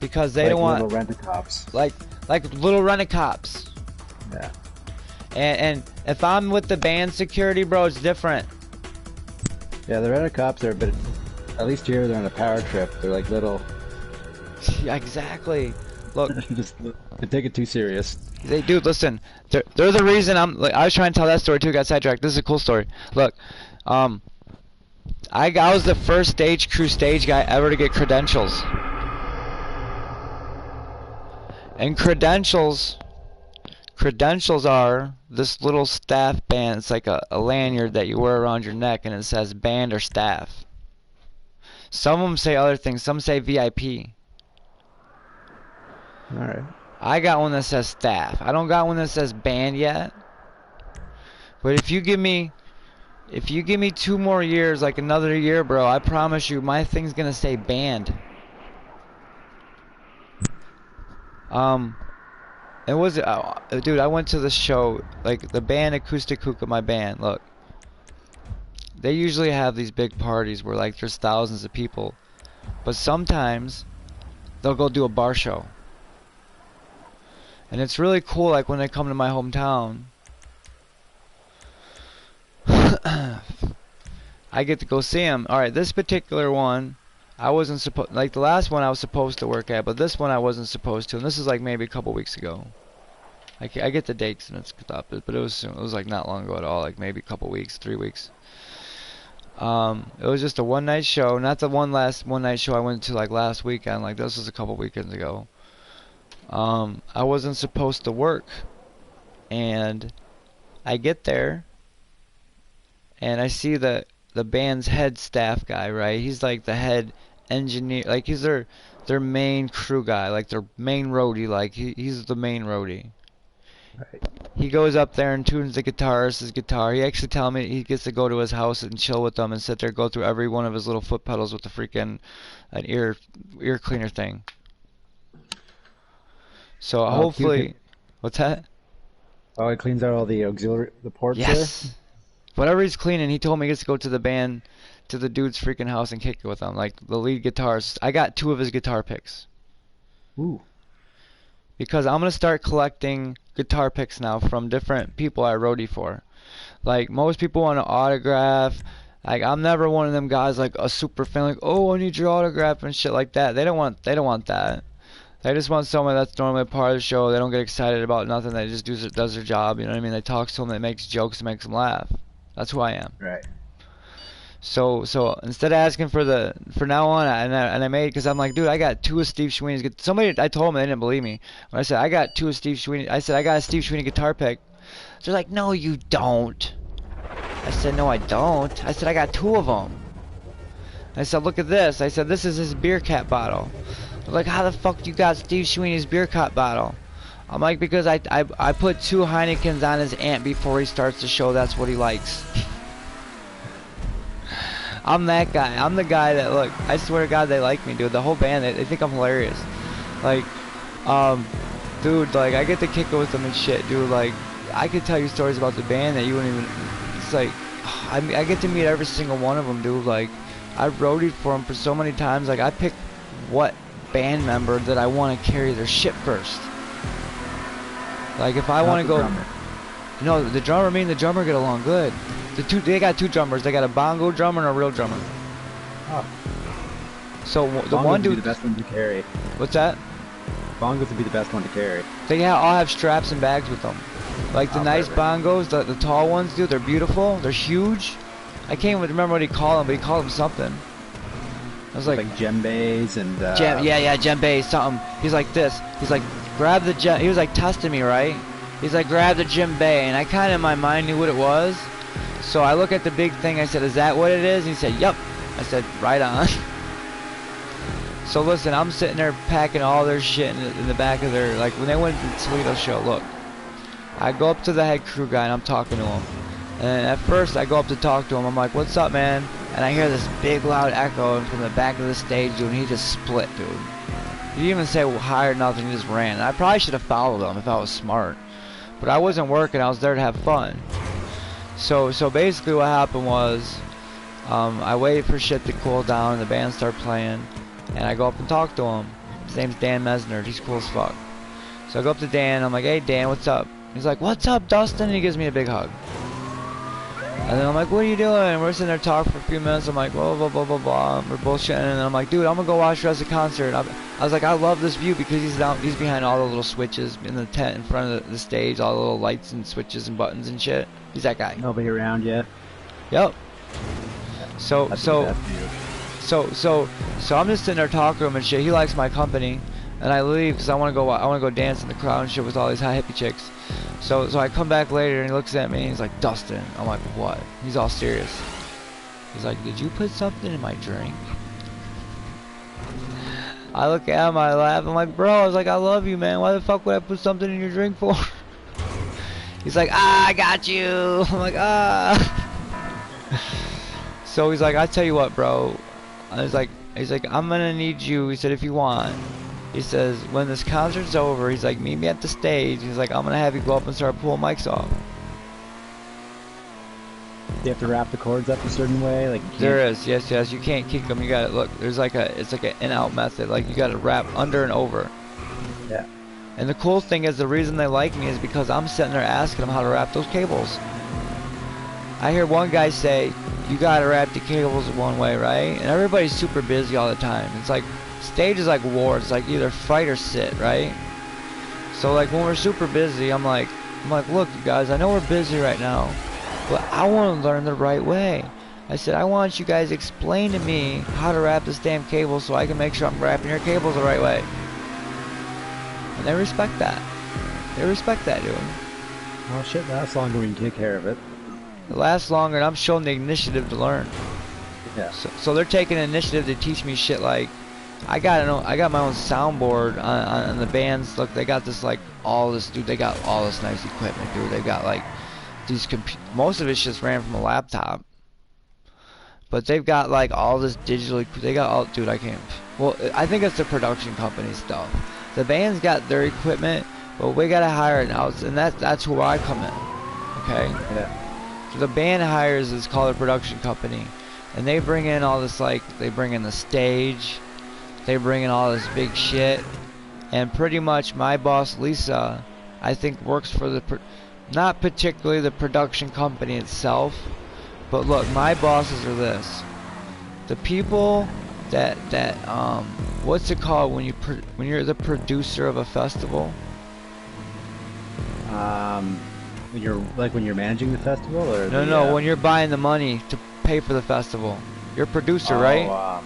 Because they don't want... little rent-a-cops. Like little rent-a-cops. Yeah. And if I'm with the band security, bro, it's different. Yeah, the rent-a-cops are a bit... At least here they're on a power trip. They're like little... Yeah, exactly. Look... They take it too serious. Dude, listen. They're the reason I was trying to tell that story too. Got sidetracked. This is a cool story. Look, I was the first stage crew stage guy ever to get credentials. And credentials are this little staff band. It's like a lanyard that you wear around your neck, and it says band or staff. Some of them say other things. Some say VIP. All right. I got one that says staff. I don't got one that says band yet. But if you give me 2 more years, like another year, bro, I promise you my thing's gonna say band. It was dude, I went to the show, like the band Acoustic Hookah, my band. Look, they usually have these big parties where like there's thousands of people, but sometimes they'll go do a bar show. And it's really cool, like when they come to my hometown, I get to go see them. Alright, this particular one, I wasn't supposed, like the last one I was supposed to work at, but this one I wasn't supposed to, and this is like maybe a couple weeks ago. I get the dates and it's stopped, but it was like not long ago at all, like maybe a couple weeks, 3 weeks. It was just a one night show, not the one night show I went to like last weekend. Like this was a couple weekends ago. I wasn't supposed to work, and I get there, and I see the band's head staff guy, right? He's like the head engineer, like he's their main crew guy, like their main roadie, like he's the main roadie. Right. He goes up there and tunes the guitarist his guitar. He actually tell me he gets to go to his house and chill with them and sit there, go through every one of his little foot pedals with the freaking an ear cleaner thing. So hopefully, what's that? Oh, it cleans out all the auxiliary, the ports Yes. there? Whatever he's cleaning, he told me he gets to go to the band, to the dude's freaking house and kick it with him. Like the lead guitarist, I got 2 of his guitar picks. Ooh. Because I'm gonna start collecting guitar picks now from different people I roadie for. Like most people want an autograph. Like I'm never one of them guys like a super fan like, oh, I need your autograph and shit like that. They don't want that. They just want someone that's normally a part of the show. They don't get excited about nothing. They just does their job. You know what I mean? They talk to them. They makes jokes. Makes them laugh. That's who I am. Right. So instead of asking for now on, and I made, because I'm like, dude, I got 2 of Steve Sweeney's. Somebody, I told them, they didn't believe me when I said I got 2 of Steve Sweeney. I said I got a Steve Sweeney guitar pick. They're like, no, you don't. I said, no, I don't. I said I got 2 of them. I said, look at this. I said, this is his beer cap bottle. They're like, how the fuck you got Steve Sweeney's beer cap bottle? I'm like, because I put 2 Heinekens on his amp before he starts the show. That's what he likes. I'm that guy. I'm the guy that, look, I swear to God, they like me, dude. The whole band, they think I'm hilarious. Like, dude, like, I get to kick it with them and shit, dude. Like, I could tell you stories about the band that you wouldn't even, it's like, I get to meet every single one of them, dude. Like, I roadied for them for so many times. Like, I pick what band member that I want to carry their shit first. Like, if I want to go, drummer. no, the drummer, me and the drummer get along good. They got 2 drummers. They got a bongo drummer and a real drummer. Oh. So the Bongos one would be dude, the best one to carry. what's that? Bongos would be the best one to carry. They all have straps and bags with them. Like the nice perfect. bongos, the tall ones, dude. They're beautiful. They're huge. I can't even remember what he called them, but he called them something. I was like djembes and yeah, djembe, something. He's like this. He's like, grab the djembe. He was like testing me, right? He's like, grab the djembe, and I kind of in my mind knew what it was. So I look at the big thing. I said, is that what it is? And he said, yep. I said, right on. So listen, I'm sitting there packing all their shit in the back of their, like when they went to the Toledo show, look. I go up to the head crew guy and I'm talking to him. And at first I go up to talk to him. I'm like, what's up, man? And I hear this big loud echo from the back of the stage, dude, and he just split, dude. He didn't even say hi or nothing, he just ran. And I probably should have followed him if I was smart. But I wasn't working, I was there to have fun. So basically what happened was, I waited for shit to cool down and the band started playing. And I go up and talk to him. His name's Dan Mesner, he's cool as fuck. So I go up to Dan, I'm like, hey Dan, what's up? He's like, what's up, Dustin? And he gives me a big hug. And then I'm like, what are you doing? And we're sitting there talking for a few minutes. I'm like, blah, blah, blah, blah, blah. We're bullshitting. And then I'm like, dude, I'm going to go watch the rest of the concert. I was like, I love this view because he's behind all the little switches in the tent in front of the stage, all the little lights and switches and buttons and shit. He's that guy. Nobody around yet. Yep. So That's the best view. So I'm just sitting there talking to him and shit. He likes my company. And I leave because I want to go dance in the crowd and shit with all these hot hippie chicks. So I come back later and he looks at me and he's like, Dustin. I'm like, what? He's all serious. He's like, did you put something in my drink? I look at him, I laugh. I'm like, bro, I was like, I love you, man. Why the fuck would I put something in your drink for? He's like, I got you. I'm like, So he's like, I tell you what, bro. He's like, I'm gonna need you. He said, if you want. He says, when this concert's over, he's like, meet me at the stage. He's like, I'm gonna have you go up and start pulling mics off. You have to wrap the cords up a certain way, like. There is, yes. You can't kick them. You gotta look. There's like it's like an in-out method. Like you gotta wrap under and over. Yeah. And the cool thing is, the reason they like me is because I'm sitting there asking them how to wrap those cables. I hear one guy say, you gotta wrap the cables one way, right? And everybody's super busy all the time. It's like, stage is like war. It's like either fight or sit, right? So like when we're super busy, I'm like, look, you guys, I know we're busy right now, but I want to learn the right way. I said, I want you guys to explain to me how to wrap this damn cable so I can make sure I'm wrapping your cables the right way. And they respect that. They respect that, dude. Well, shit lasts longer when you take care of it. It lasts longer, and I'm showing the initiative to learn. Yeah. So they're taking an initiative to teach me shit like, I got my own soundboard on the bands. Look, they got this like all this, dude. They got all this nice equipment, dude. They got like these most of it's just ran from a laptop, but they've got like all this digital. They got all, dude. I can't. Well, I think it's the production company stuff. The band's got their equipment, but we gotta hire it out, and that's where I come in. Okay. Yeah. So the band hires is called a production company, and they bring in all this like they bring in the stage. They bring in all this big shit, and pretty much my boss Lisa, I think works for the, not particularly the production company itself, but look, my bosses are this: the people that what's it called when you're the producer of a festival? When you're managing the festival, or No, when you're buying the money to pay for the festival, you're a producer, right?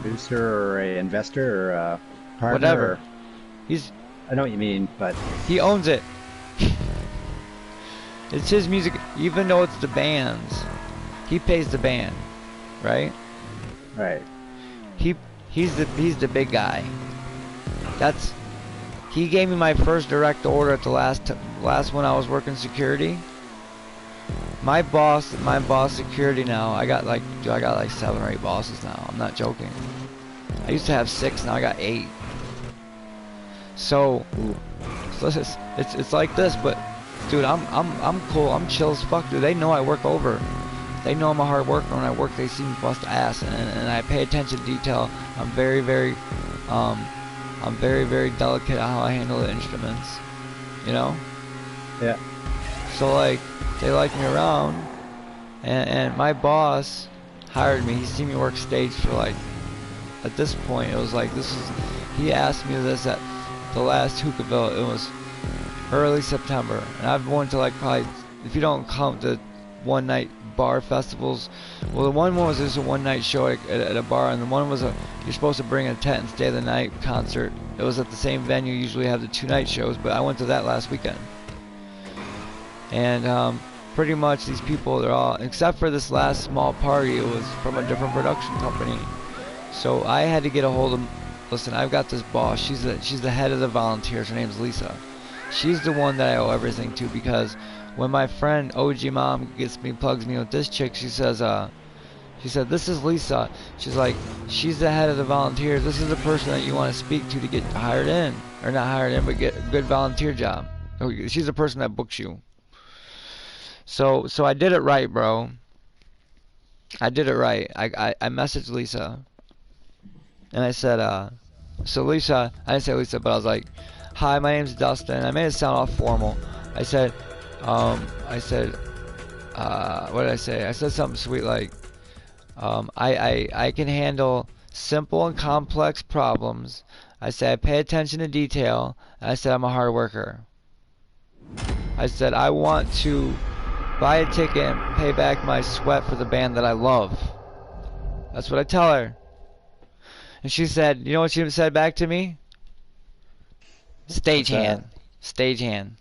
Producer or a investor or a partner. Whatever. Or, I know what you mean, but he owns it. It's his music, even though it's the band's. He pays the band, right? right. He's the big guy. He gave me my first direct order at the last when I was working security. My boss security now. I got like 7 or 8 bosses now. I'm not joking. I used to have 6, now I got 8. So it's like this, but dude, I'm cool. I'm chill as fuck, dude. They know I work over. They know I'm a hard worker. When I work, they see me bust ass, and I pay attention to detail. I'm very delicate at how I handle the instruments. You know? Yeah. So like, they like me around, and my boss hired me. He seen me work stage for like, at this point, it was like, he asked me this at the last Hookahville. It was early September, and I've went to like probably, if you don't count the one night bar festivals, well, the one was just a one night show at a bar, and the one was you're supposed to bring a tent and stay the night concert. It was at the same venue. Usually have the 2 night shows, but I went to that last weekend. And pretty much these people, they're all, except for this last small party, it was from a different production company. So I had to get a hold of, listen, I've got this boss, she's the head of the volunteers, her name's Lisa. She's the one that I owe everything to, because when my friend OG Mom plugs me with this chick, she said, this is Lisa. She's like, she's the head of the volunteers. This is the person that you want to speak to get hired in. Or not hired in, but get a good volunteer job. She's the person that books you. So I did it right, bro. I did it right. I messaged Lisa. And I said, so Lisa, I didn't say Lisa, but I was like, hi, my name's Dustin. I made it sound all formal. I said, what did I say? I said something sweet like, I can handle simple and complex problems. I said, I pay attention to detail. And I said, I'm a hard worker. I said, I want to buy a ticket and pay back my sweat for the band that I love. That's what I tell her. And she said, you know what she said back to me? Stagehand. Stagehand.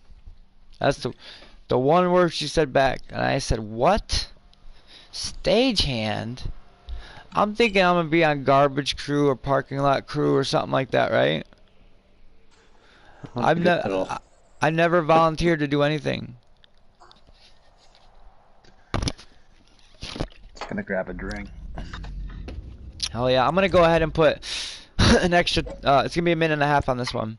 That's the one word she said back. And I said, what? Stagehand? I'm thinking I'm going to be on garbage crew or parking lot crew or something like that, right? I never volunteered to do anything. Just gonna grab a drink. Hell yeah, I'm gonna go ahead and put an extra, it's gonna be 1.5 minutes on this one.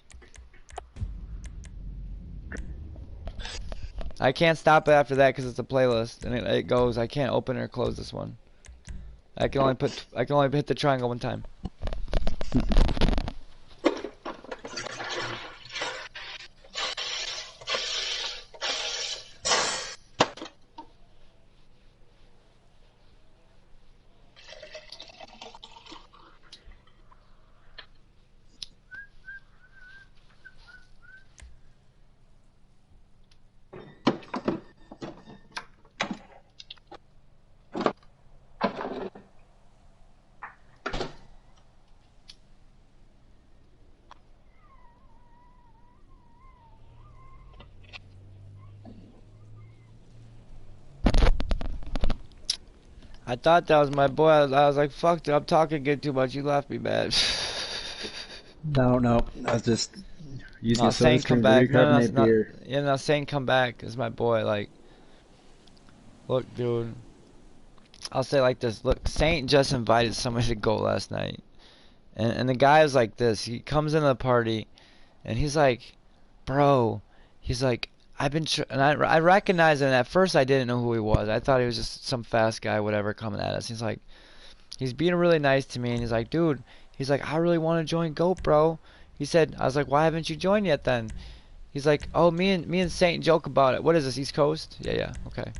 I can't stop it after that because it's a playlist and it goes, I can't open or close this one. I can only hit the triangle one time. I thought that was my boy. I was like, fuck, dude, I'm talking again too much. You left me, man. No, no. I was just using No, a soda Saint, come stream to back. No, no, recarbonate no, beer. yeah, no, Saint, come back. Is my boy. Like, look, dude. I'll say it like this. Look, Saint just invited somebody to go last night, and the guy is like this. He comes into the party, and he's like, bro. He's like, and I recognized him. And at first, I didn't know who he was. I thought he was just some fast guy, whatever, coming at us. He's like, he's being really nice to me, and he's like, dude. He's like, I really want to join GOAT, bro. He said, I was like, why haven't you joined yet then? He's like, oh, me and Saint joke about it. What is this, East Coast? Yeah, yeah, okay.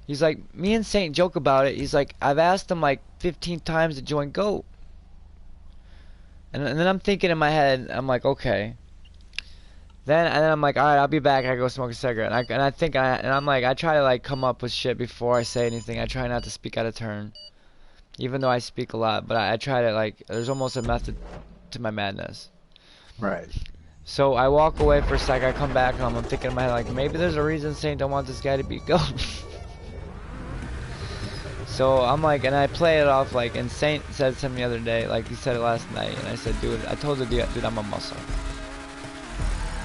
He's like, me and Saint joke about it. He's like, I've asked him like 15 times to join GOAT. And then I'm thinking in my head, I'm like, okay. And then I'm like, all right, I'll be back. I go smoke a cigarette. I'm like, I try to like come up with shit before I say anything. I try not to speak out of turn, even though I speak a lot. But I try to like, there's almost a method to my madness. Right. So I walk away for a sec. I come back and I'm thinking in my head like, maybe there's a reason Saint don't want this guy to be GOAT. So I'm like, and I play it off like, and Saint said to me the other day, like he said it last night, and I said, dude, I told the dude, I'm a muscle.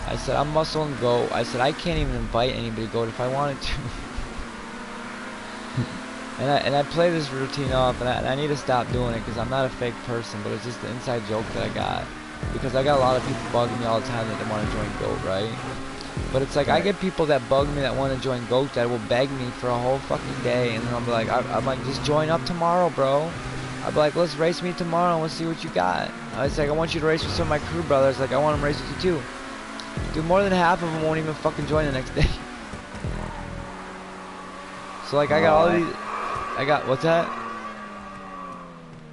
I said, I'm muscle and GOAT. I said, I can't even invite anybody to GOAT if I wanted to. and I play this routine off, and I need to stop doing it because I'm not a fake person, but it's just the inside joke that I got. Because I got a lot of people bugging me all the time that they want to join GOAT, right? But it's like, I get people that bug me that want to join GOAT that will beg me for a whole fucking day, and then I'm like, I'm like, just join up tomorrow, bro. I'll be like, let's race me tomorrow and we'll see what you got. I was like, I want you to race with some of my crew brothers. Like, I want them to race with you too. Dude, more than half of them won't even fucking join the next day. So like, I got all these, what's that?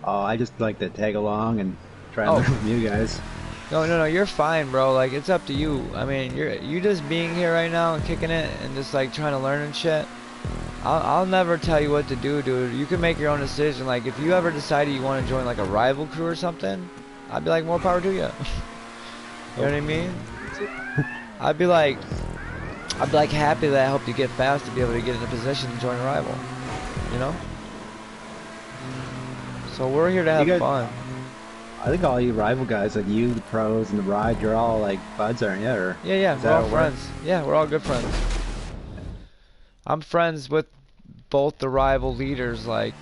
Oh, I just like to tag along and try and learn from you guys. No, you're fine, bro. Like, it's up to you. I mean, you just being here right now and kicking it and just like trying to learn and shit. I'll never tell you what to do, dude. You can make your own decision. Like, if you ever decided you want to join like a rival crew or something, I'd be like, more power to you. You know what I mean? I'd be like happy that I helped you get fast to be able to get in a position to join a rival. You know? So we're here to have fun. I think all you rival guys, like you, the pros, and the ride, you're all like buds, aren't you? Or yeah, we're all friends. Yeah, we're all good friends. I'm friends with both the rival leaders. Like,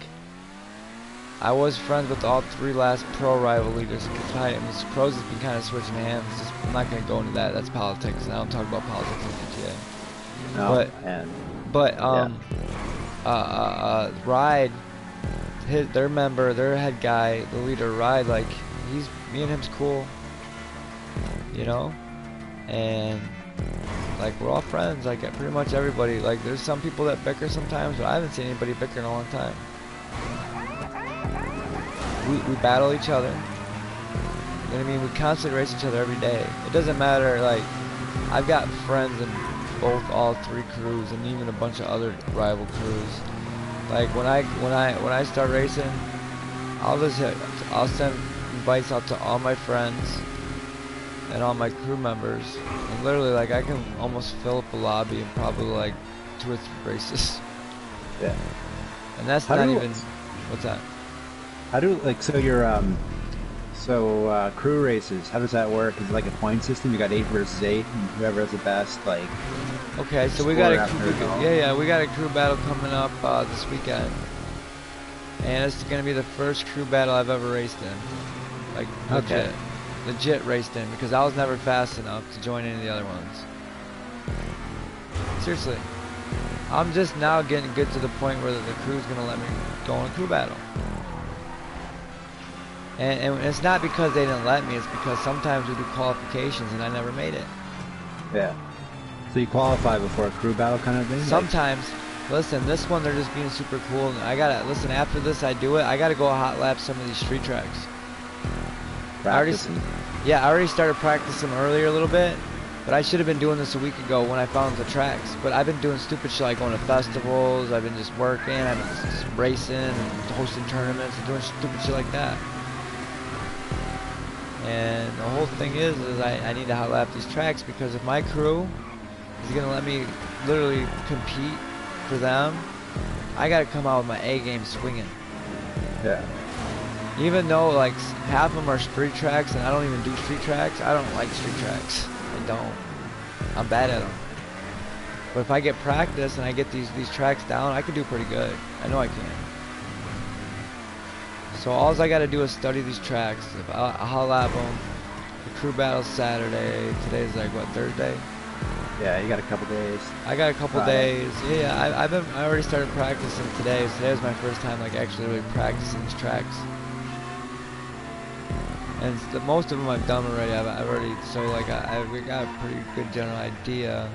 I was friends with all three last pro rival leaders. Because pros has been kind of switching hands. I'm not going to go into that. That's politics, and I don't talk about politics in GTA. No, Ride, their head guy, the leader, Ride, like, me and him's cool, you know, and like we're all friends. Like pretty much everybody. Like there's some people that bicker sometimes, but I haven't seen anybody bicker in a long time. We battle each other. You know what I mean? We constantly race each other every day. It doesn't matter. Like I've got friends in all three crews, and even a bunch of other rival crews. Like when I start racing, I'll send invites out to all my friends and all my crew members, and literally like I can almost fill up a lobby in probably like 2 or 3 races. Yeah. And that's not even. What's that? How do like so your crew races? How does that work? Is it like a point system? You got 8 versus 8, and whoever has the best like. Okay, so we got a crew battle coming up this weekend, and it's gonna be the first crew battle I've ever raced in, like legit raced in, because I was never fast enough to join any of the other ones. Seriously, I'm just now getting good to the point where the crew's gonna let me go on a crew battle, and it's not because they didn't let me. It's because sometimes we do qualifications and I never made it. Yeah. So you qualify before a crew battle kind of thing? Sometimes. Listen, this one they're just being super cool. And I gotta listen. After this, I gotta go hot lap some of these street tracks. I already started practicing earlier a little bit, but I should have been doing this a week ago when I found the tracks. But I've been doing stupid shit like going to festivals. I've been just working. I've been just racing and hosting tournaments and doing stupid shit like that. And the whole thing is I need to hot lap these tracks, because if my crew is gonna let me literally compete for them, I gotta come out with my A game swinging. Yeah. Even though like half of them are street tracks and I don't even do street tracks, I don't like street tracks. I don't. I'm bad at them. But if I get practice and I get these tracks down, I can do pretty good. I know I can. So all I gotta do is study these tracks. If I'll lap them. The crew battle's Saturday. Today's like what, Thursday? Yeah, you got a couple days. I got a couple Friday. days. Yeah, I already started practicing today. So today was my first time like actually really practicing these tracks. And most of them I've done already. I've already, so like I've got a pretty good general idea.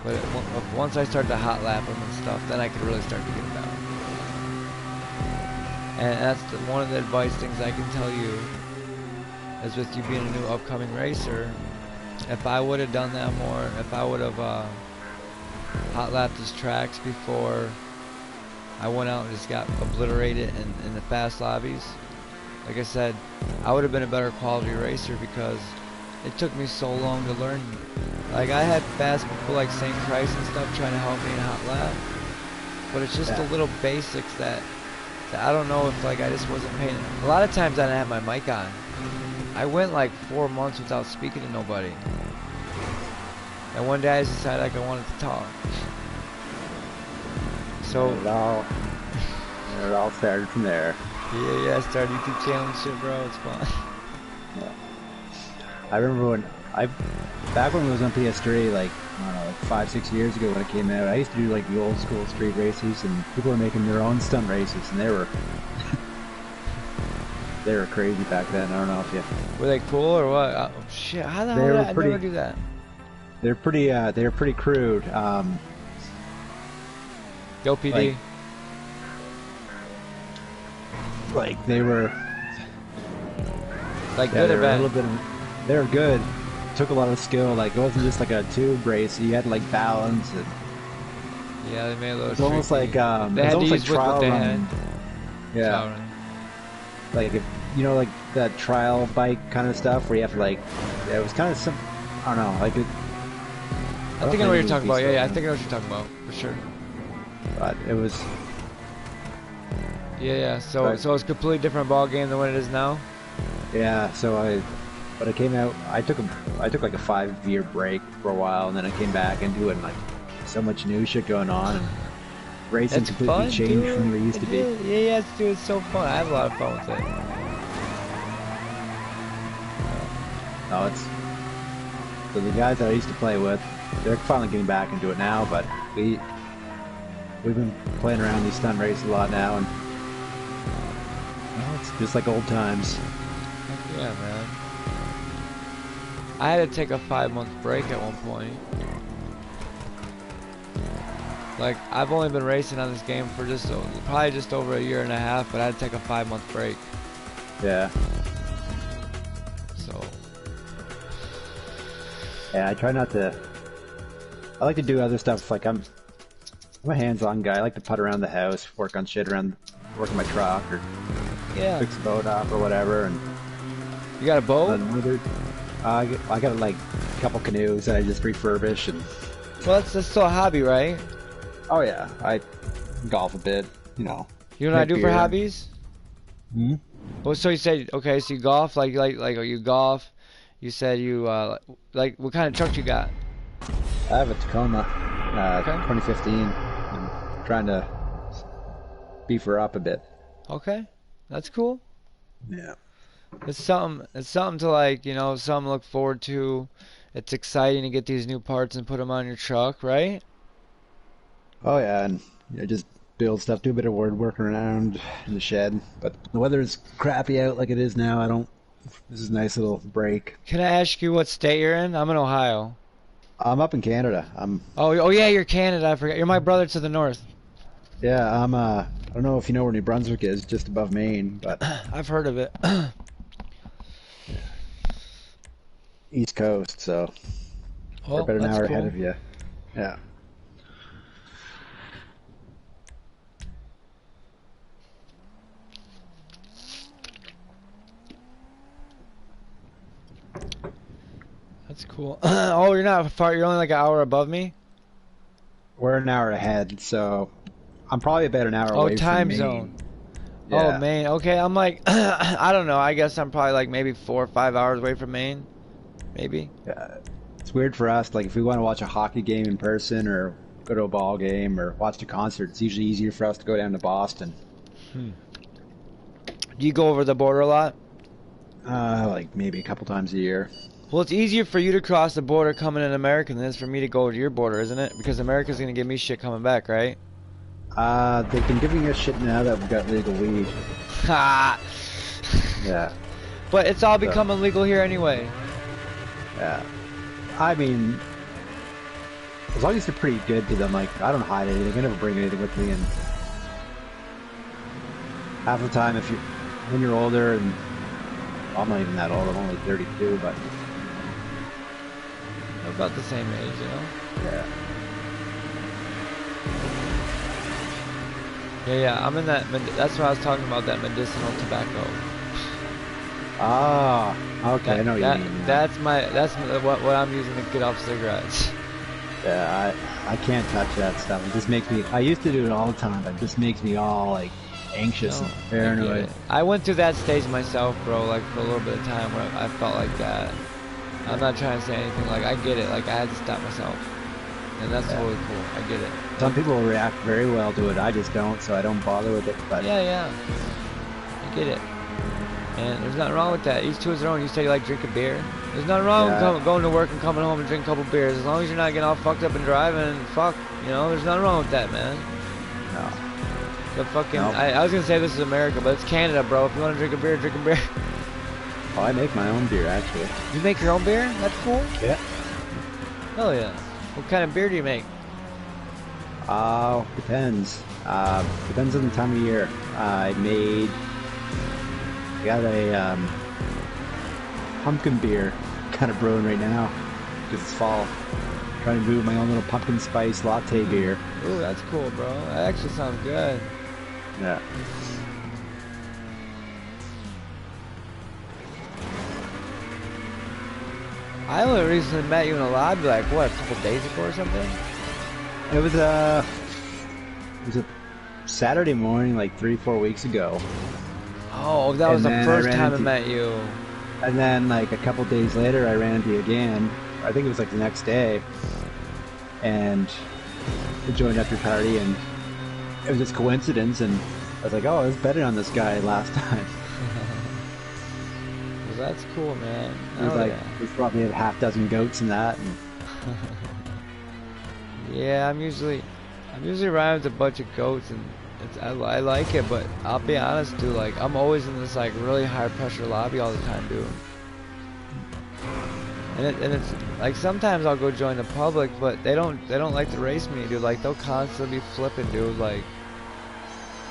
But once I start to hot lap them and stuff, then I can really start to get them down. And that's one of the advice things I can tell you is with you being a new upcoming racer. If I would have done that more, if I would have hot lapped these tracks before I went out and just got obliterated in the fast lobbies, like I said, I would have been a better quality racer because it took me so long to learn. Like I had fast people like St. Christ and stuff trying to help me in hot lap, but it's just the little basics that I don't know if like I just wasn't paying. A lot of times I didn't have my mic on. I went like 4 months without speaking to nobody, and one day I just decided like I wanted to talk. So it all started from there. Yeah, I started YouTube channel and shit, bro. It's fun. Yeah. I remember back when it was on PS3, like, I don't know, like 5-6 years ago when it came out, I used to do like the old school street races, and people were making their own stunt races, and they were they were crazy back then. I don't know if you were they cool or what? Oh, shit, how the hell did I never do that? They're pretty crude. Yo, PD. Like they were like good or bad? They were good. It took a lot of skill. Like it wasn't just like a tube race. You had to like balance and yeah, they made a little. It's almost like they had almost to like use what they had. Yeah. Like if you know, like that trial bike kind of stuff where you have to like, yeah, it was kind of some. I don't know, like it. I think I know what you're talking about. Yeah, I think I know what you're talking about for sure. But it was. Yeah. So it's a completely different ball game than what it is now. Yeah. So but it came out. I took like a 5-year break for a while, and then I came back into it, and like so much new shit going on. And racing it's completely fun, changed dude. from where it used to be. Yeah, dude, it's so fun. I have a lot of fun with it. No, it's so the guys that I used to play with, they're finally getting back into it now. But we've been playing around these stunt races a lot now, and it's just like old times. Yeah, man. I had to take a 5-month break at one point. Like, I've only been racing on this game for probably just over a year and a half, but I had to take a 5-month break. Yeah. So. Yeah, I try not to. I like to do other stuff. Like I'm a hands-on guy. I like to putt around the house, work on shit around, work on my truck, or fix the boat up or whatever. And you got a boat? I got like a couple canoes that I just refurbish and. Well, that's still a hobby, right? Oh yeah, I golf a bit, you know. You know what I do for hobbies? Hmm. Well, so you said okay, so you golf, like you golf. You said you like what kind of truck you got? I have a Tacoma, 2015. I'm trying to beef her up a bit. Okay, that's cool. Yeah. It's something to like, something to look forward to. It's exciting to get these new parts and put them on your truck, right? Oh yeah, and just build stuff, do a bit of working around in the shed. But the weather's crappy out like it is now. This is a nice little break. Can I ask you what state you're in? I'm in Ohio. I'm up in Canada. Oh yeah, you're Canada. I forgot. You're my brother to the north. Yeah, I don't know if you know where New Brunswick is, just above Maine, but I've heard of it. East Coast, so we're about an hour ahead of you. Yeah. That's cool. You're not far. You're only like an hour above me. We're an hour ahead, so I'm probably about an hour Oh, away time from Maine. zone. Yeah. Oh, Maine. Okay, I'm like, I don't know. I guess I'm probably like maybe 4 or 5 hours away from Maine. Maybe. Yeah. It's weird for us. Like if we want to watch a hockey game in person or go to a ball game or watch a concert, it's usually easier for us to go down to Boston. Do you go over the border a lot? Like maybe a couple times a year. Well, it's easier for you to cross the border coming in America than it is for me to go to your border, isn't it? Because America's gonna give me shit coming back, right? They've been giving us shit now that we've got legal weed. Ha! Yeah. But it's all becoming legal here anyway. Yeah. I mean, as long as you're pretty good to them, like, I don't hide anything. I never bring anything with me, and half the time, when you're older, and I'm not even that old, I'm only 32, but We're about the same age, you know? yeah. Yeah, I'm in that, that's what I was talking about, that medicinal tobacco. Ah, okay, I know what you mean. Yeah. That's what I'm using to get off cigarettes. Yeah, I can't touch that stuff. It just makes me, I used to do it all the time, but it just makes me all, like, anxious and paranoid. I went through that stage myself, bro, like for a little bit of time where I felt like that. I'm not trying to say anything, like I get it, like I had to stop myself. And that's totally cool, I get it. Some people react very well to it, I just don't, so I don't bother with it, but... Yeah, I get it. And there's nothing wrong with that, each to his own. You say you like drinking beer, there's nothing wrong with going to work and coming home and drinking a couple beers, as long as you're not getting all fucked up and driving, fuck, you know, there's nothing wrong with that, man. No. The fucking, Nope. I was gonna say this is America, but it's Canada, bro. If you want to drink a beer, drink a beer. Oh, I make my own beer, actually. You make your own beer? That's cool. Yeah. Hell yeah. What kind of beer do you make? Depends. Depends on the time of year. I got a pumpkin beer kind of brewing right now because it's fall. Trying to brew my own little pumpkin spice latte beer. Ooh, that's cool, bro. That actually sounds good. Yeah. I only recently met you in a lobby, like, what, a couple days ago or something? It was a Saturday morning, like 3-4 weeks ago. Oh, that was the And then first I ran time I into- met you. And then, like a couple days later, I ran into you again. I think it was like the next day, and I joined up your party, and it was just coincidence. And I was like, "Oh, I was betting on this guy last time." Well, that's cool, man. He was Oh, like, yeah. "There's probably a half dozen goats in that." And Yeah, I'm usually riding with a bunch of goats, and I like it, but I'll be honest, dude, like, I'm always in this, like, really high pressure lobby all the time, dude. And it's, like, sometimes I'll go join the public, but they don't like to race me, dude. Like, they'll constantly be flipping, dude. Like,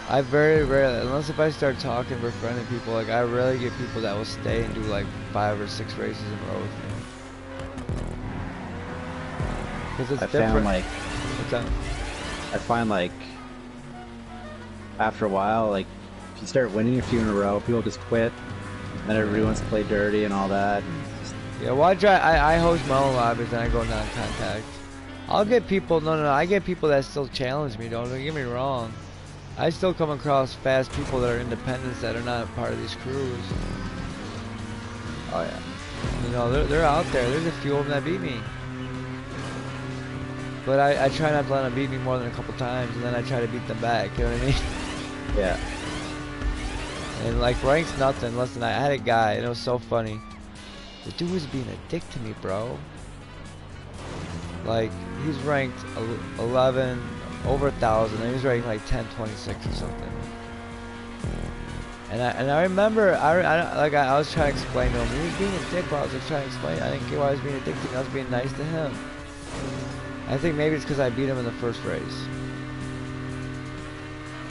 I very rarely, unless if I start talking, befriending people, like, I rarely get people that will stay and do, like, 5 or 6 races in a row with me. Because it's different. I find like after a while, like if you start winning a few in a row, people just quit. And then everybody wants to play dirty and all that. And it's just, Yeah, well, I host my own lobbies and I go non-contact. I'll get people, no, I get people that still challenge me, don't get me wrong. I still come across fast people that are independents that are not part of these crews. oh yeah. You know, they're out there. There's a few of them that beat me. But I try not to let them beat me more than a couple times, and then I try to beat them back, you know what I mean? Yeah. And like, rank's nothing. Listen, I had a guy, and it was so funny. The dude was being a dick to me, bro. Like, he's ranked 11, over 1,000, and he was ranked like 1026 or something. And I remember, I was trying to explain to him, he was being a dick, but I was like trying to explain, I didn't get why he was being a dick to me, I was being nice to him. I think maybe it's because I beat him in the first race.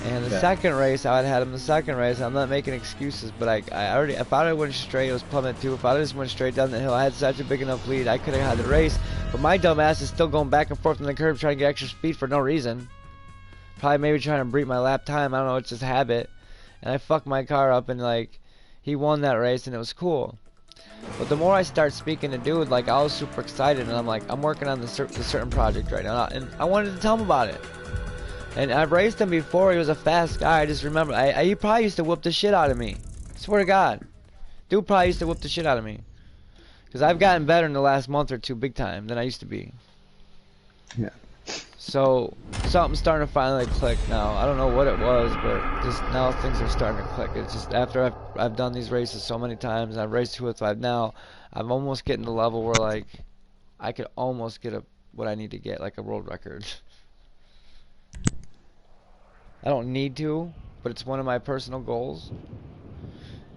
And the second race, I had him the second race. I'm not making excuses, but I already, if I went straight, it was plummet too. If I just went straight down the hill, I had such a big enough lead, I could have had the race. But my dumb ass is still going back and forth on the curb trying to get extra speed for no reason. Probably maybe trying to beat my lap time, I don't know, it's just habit. And I fucked my car up, and like, he won that race, and it was cool. But the more I start speaking to dude, like, I was super excited, and I'm like, I'm working on this certain project right now, and I wanted to tell him about it. And I've raced him before. He was a fast guy. I just remember. He probably used to whoop the shit out of me. Swear to God. Dude probably used to whoop the shit out of me. Because I've gotten better in the last month or two big time than I used to be. Yeah. So something's starting to finally click now. I don't know what it was, but just now things are starting to click. It's just after I've done these races so many times, and I've raced 205 now, I'm almost getting to the level where like I could almost get what I need to get, like a world record. I don't need to, but it's one of my personal goals.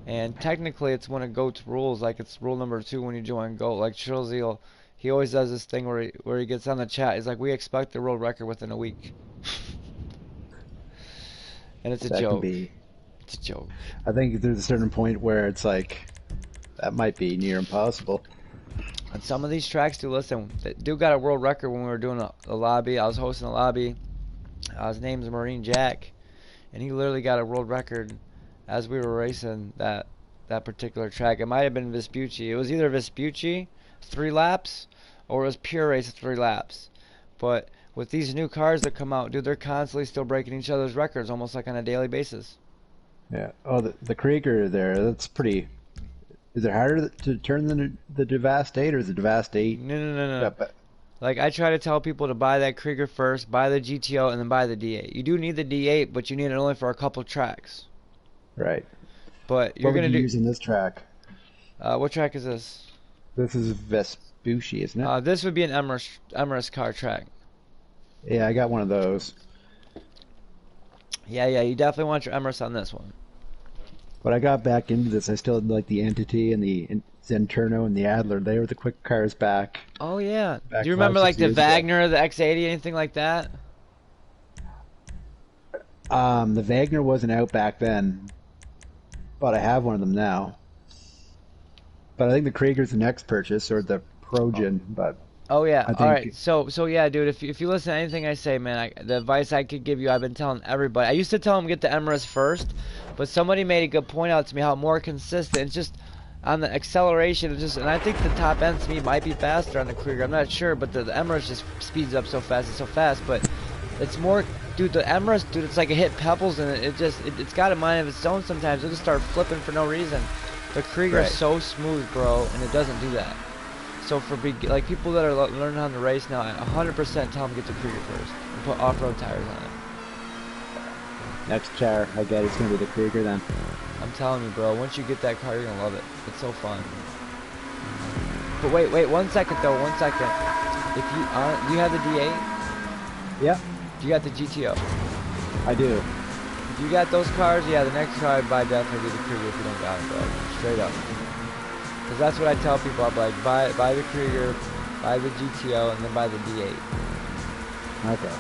And technically, it's one of GOAT's rules. Like it's rule number 2 when you join GOAT. Like Chilsey, he always does this thing where he gets on the chat. He's like, we expect the world record within a week. And it's a That can joke. be. It's a joke. I think there's a certain point where it's like, that might be near impossible. On some of these tracks, dude, listen, dude got a world record when we were doing a lobby. I was hosting a lobby. His name's Marine Jack. And he literally got a world record as we were racing that particular track. It might have been Vespucci. It was either Vespucci, 3 laps, or it was Pure Race, 3 laps. But with these new cars that come out, dude, they're constantly still breaking each other's records, almost like on a daily basis. Yeah. Oh, the Krieger there, that's pretty... Is it harder to turn than the Devastate, or is the Devastate... No. Like, I try to tell people to buy that Krieger first, buy the GTO, and then buy the D8. You do need the D8, but you need it only for a couple tracks. Right. But you're What would going you to use in this track? what track is this? This is Vespucci, isn't it? This would be an Emirates car track. Yeah, I got one of those. Yeah, you definitely want your Emirates on this one. But I got back into this. I still had like the Entity and the Zenturno and the Adler. They were the quick cars back. Oh, yeah. Back Do you remember 5, like 6 the years ago. Wagner, the X80, anything like that? The Wagner wasn't out back then, but I have one of them now. But I think the Krieger's the next purchase, or the Progen. But Oh yeah. I think- All right. So yeah, dude. If you listen to anything I say, man, the advice I could give you, I've been telling everybody. I used to tell them get the Emirates first, but somebody made a good point out to me how more consistent. It's just on the acceleration. It's just, and I think the top end speed might be faster on the Krieger. I'm not sure, but the Emirates just speeds up so fast. It's so fast, but it's more. Dude, the Emirates, dude, it's like it hit pebbles and it's got a mind of its own sometimes. It'll just start flipping for no reason. The Krieger is so smooth, bro, and it doesn't do that. So for like people that are learning how to race now, 100% tell them get the Krieger first and put off-road tires on it. next car I get is going to be the Krieger then. I'm telling you, bro. Once you get that car, you're gonna love it. It's so fun. But wait, 1 second though. 1 second. If you do you have the D8? Yeah, Do you got the GTO? I do. If you got those cars, yeah, the next car I'd buy definitely be the Krieger if you don't got it, bro. Straight up. Because that's what I tell people. I'm like, buy the Krieger, buy the GTO, and then buy the D8. Okay.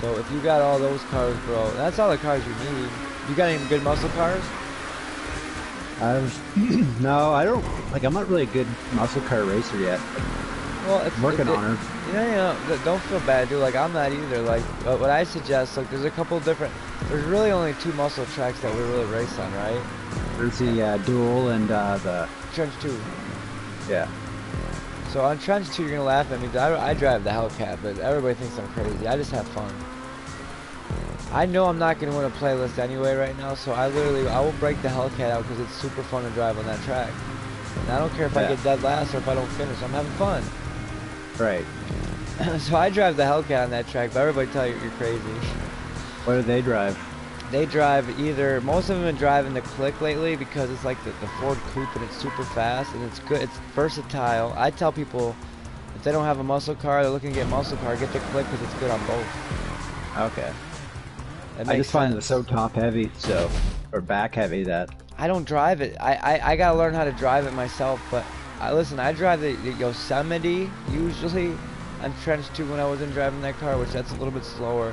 So if you got all those cars, bro, that's all the cars you need. You got any good muscle cars? No, I don't. Like, I'm not really a good muscle car racer yet. Well, it's I'm working on her. Don't feel bad, dude. Like, I'm not either. Like, what I suggest, like, there's a couple different. There's really only 2 muscle tracks that we really race on, right? There's the dual and the Trench 2. yeah. So on Trench 2, you're gonna laugh at me. I drive the Hellcat, but everybody thinks I'm crazy. I just have fun. I know I'm not gonna win a playlist anyway right now, so I will break the Hellcat out because it's super fun to drive on that track. And I don't care if I get dead last or if I don't finish. I'm having fun. Right. So I drive the Hellcat on that track, but everybody tell you you're crazy. What do they drive? They drive either, most of them have been driving the Click lately because it's like the Ford Coupe and it's super fast and it's good, it's versatile. I tell people if they don't have a muscle car, they're looking to get a muscle car, get the Click because it's good on both. Okay. It I makes just find it sense. so top heavy, or back heavy that. I don't drive it. I gotta learn how to drive it myself, but listen, I drive the Yosemite usually on Trench 2 when I wasn't driving that car, which that's a little bit slower.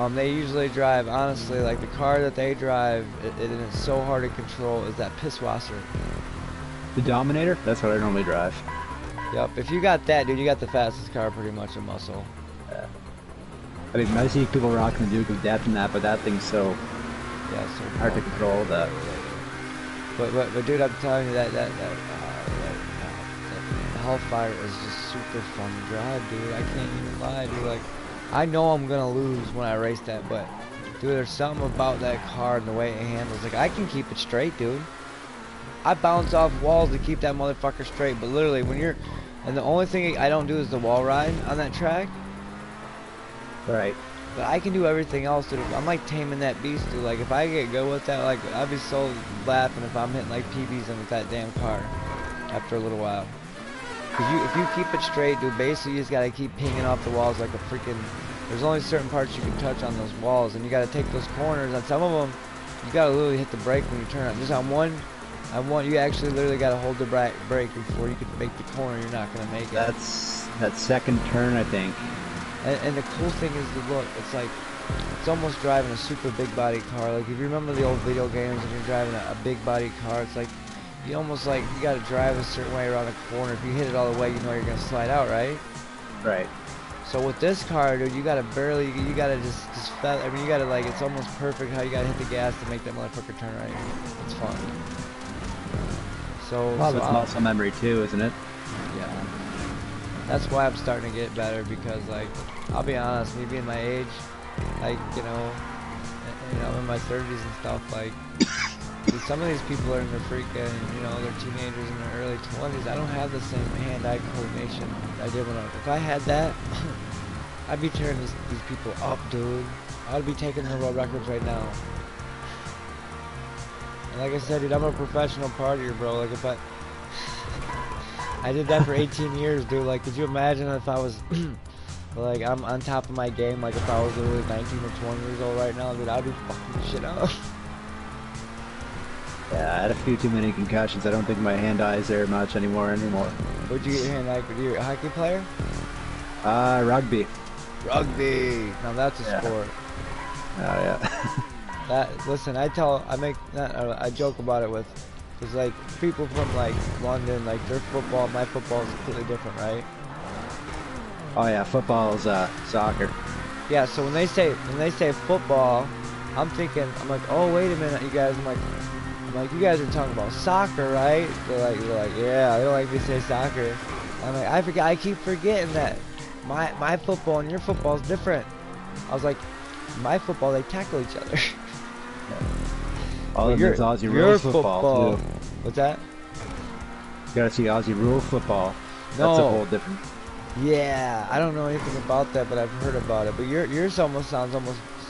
They usually drive, honestly, like the car that they drive, it is so hard to control, is that Pisswasser. The Dominator? That's what I normally drive. Yep, if you got that, dude, you got the fastest car pretty much in muscle. I mean, I see people rocking the Duke of Death and that, but that thing's so Yeah, so hard to control that. But dude, I'm telling you that Hellfire is just super fun to drive, dude. I can't even lie, dude. Like, I know I'm gonna lose when I race that, but dude, there's something about that car and the way it handles. Like, I can keep it straight, dude. I bounce off walls to keep that motherfucker straight, but literally when you're, and the only thing I don't do is the wall ride on that track. Right. But I can do everything else, dude. I'm like taming that beast, dude. Like, if I get good with that, like, I'd be so laughing if I'm hitting like PBs in with that damn car after a little while. Cause if you keep it straight, dude, basically you just gotta keep pinging off the walls like a freaking. There's only certain parts you can touch on those walls, and you gotta take those corners. On some of them, you gotta literally hit the brake when you turn on. Just on one, you actually literally gotta hold the brake before you can make the corner. You're not gonna make it. That's that second turn, I think. And the cool thing is the look. It's like, it's almost driving a super big body car. Like, if you remember the old video games and you're driving a big body car, it's like, you almost like, you gotta drive a certain way around a corner. If you hit it all the way, you know you're gonna slide out, right? Right. So with this car, dude, you gotta barely, you gotta just I mean, you gotta like, it's almost perfect how you gotta hit the gas to make that motherfucker turn right. It's fun. So, A lot of it's muscle memory too, isn't it? yeah. That's why I'm starting to get better, because like, I'll be honest, me being my age, like, you know, I'm in my 30s and stuff, like, dude, some of these people are in their freaking, you know, they're teenagers in their early 20s. I don't have the same hand-eye coordination I did when if I had that, I'd be tearing these people up, dude. I'd be taking the world records right now. And like I said, dude, I'm a professional partier, bro. Like, if I did that for 18 years, dude. Like, could you imagine if I was, like, I'm on top of my game, like, if I was literally 19 or 20 years old right now, dude, I'd be fucking shit up. Yeah, I had a few too many concussions. I don't think my hand-eye's there much anymore. What'd you get your hand-eye for? You a hockey player? Rugby. Rugby. Now that's a sport. Oh, yeah. Listen, I joke about it with, because like people from like London, like their football, my football is completely different, right? Oh yeah, football is soccer. Yeah, so when they say football, I'm like, oh wait a minute, you guys. I'm like, you guys are talking about soccer, right? They're like, yeah. They don't like me to say soccer. I'm like, I keep forgetting that my football and your football is different. I was like, my football, they tackle each other. All of it's Aussie rules football too. What's that? You gotta see Aussie rules football. No. That's a whole different. Yeah, I don't know anything about that, but I've heard about it. But yours almost sounds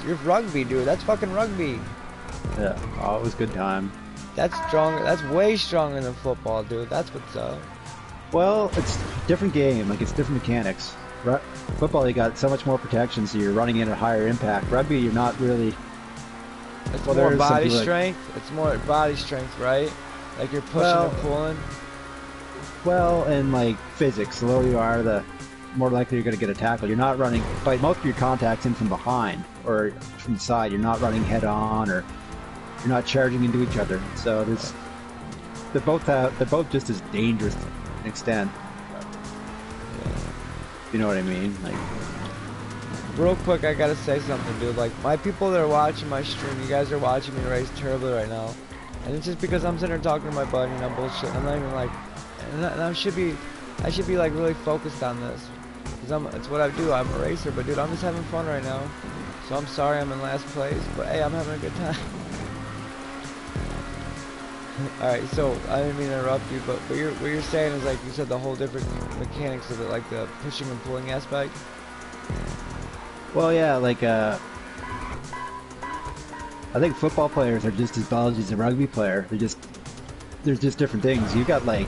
you're rugby, dude. That's fucking rugby. Yeah. Oh, it was a good time. That's stronger. That's way stronger than football, dude. That's what's up. Well, it's a different game. Like, it's different mechanics. Football, you got so much more protection, so you're running in at higher impact. Rugby, you're not really. It's more body strength. It's more body strength, right? Like you're pushing and pulling. Well, and like physics, the lower you are, the more likely you're going to get a tackle. You're not running, but most of your contact's in from behind or from the side. You're not running head on, or you're not charging into each other. So they're both just as dangerous to an extent. You know what I mean? Like, real quick, I gotta say something, dude. Like, my people that are watching my stream, you guys are watching me race terribly right now, and it's just because I'm sitting there talking to my buddy and I'm bullshit. I'm not even like, and I should be like really focused on this, because it's what I do. I'm a racer, but dude, I'm just having fun right now. So I'm sorry I'm in last place, but hey, I'm having a good time. All right, so I didn't mean to interrupt you, but what you're saying is, like you said, the whole different mechanics of it, like the pushing and pulling aspect. well, yeah, like I think football players are just as ballsy as a rugby player. There's just different things. You've got a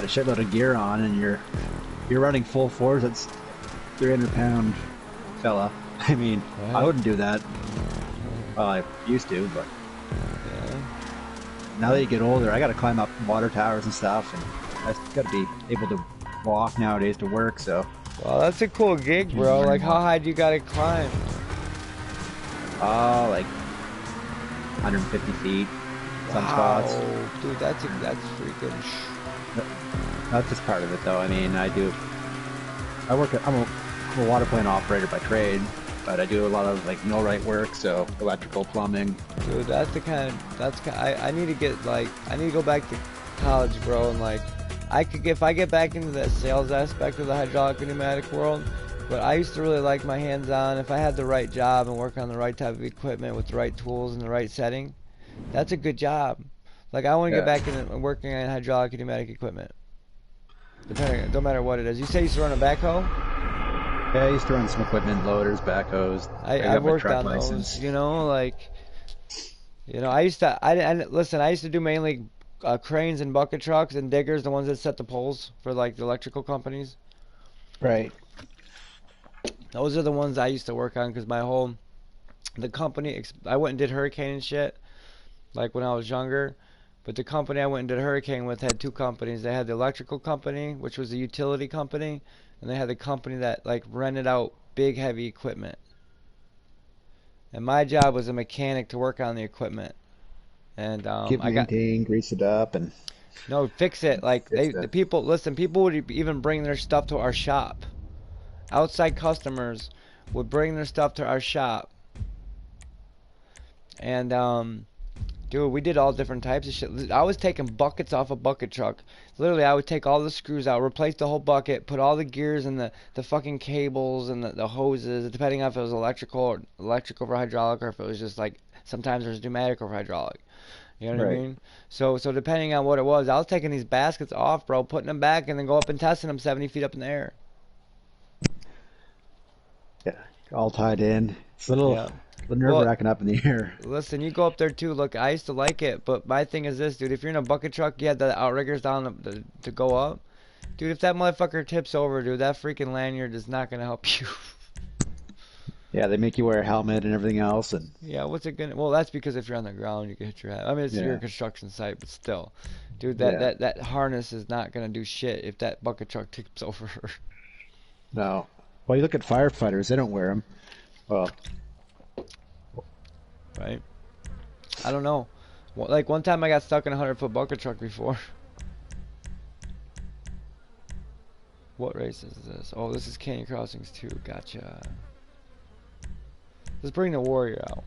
shitload of gear on, and you're running full force. That's 300-pound fella. I mean, right. I wouldn't do that. Well, I used to, but now that you get older, I got to climb up water towers and stuff, and I got to be able to walk nowadays to work. So, well, that's a cool gig, bro. Like, how high do you got to climb? Like 150 feet. Some spots. Dude, that's freaking. That's just part of it, though. I mean, I'm a water plant operator by trade, but I do a lot of like millwright work, so electrical, plumbing. Dude, I need to go back to college, bro, and like if I get back into that sales aspect of the hydraulic and pneumatic world, But I used to really like my hands-on. If I had the right job and work on the right type of equipment with the right tools and the right setting, that's a good job. Like I want to get back into working on hydraulic and pneumatic equipment. Depending, no matter what it is. You say you used to run a backhoe? Yeah, I used to run some equipment, loaders, backhoes. I've got my worked truck on license. those. You know, like, you know, listen, I used to do mainly cranes and bucket trucks and diggers, the ones that set the poles for like the electrical companies. Right. Those are the ones I used to work on because the company, I went and did hurricane and shit, like when I was younger. But the company I went and did hurricane with had two companies. They had the electrical company, which was a utility company, and they had the company that like rented out big heavy equipment. And my job was a mechanic to work on the equipment. And Get I got maintained, grease it up, and no fix it. Like fix the it. people listen. People would even bring their stuff to our shop. Outside customers would bring their stuff to our shop. And dude, we did all different types of shit. I was taking buckets off a bucket truck. Literally, I would take all the screws out, replace the whole bucket, put all the gears and the fucking cables and the hoses, depending on if it was electrical for hydraulic, or if it was just like sometimes there's pneumatic over hydraulic. You know what I Right. mean? So depending on what it was, I was taking these baskets off, bro, putting them back, and then go up and testing them 70 feet up in the air. Yeah, all tied in. It's a little, Yeah. nerve Well, wracking up in the air. listen, you go up there too. Look, I used to like it, but my thing is this, dude. If you're in a bucket truck, you have the outriggers down to go up. Dude, if that motherfucker tips over, dude, that freaking lanyard is not gonna help you. Yeah, they make you wear a helmet and everything else, and Yeah, what's it gonna? Well, that's because if you're on the ground, you can hit your head. I mean, it's your yeah, construction site, but still, dude, that yeah. that that harness is not gonna do shit if that bucket truck tips over. No. Well, you look at firefighters; they don't wear them. Well, Right? I don't know. Like one time, I got stuck in a 100-foot bucket truck before. What race is this? Oh, this is Canyon Crossings 2. Gotcha. Let's bring the warrior out.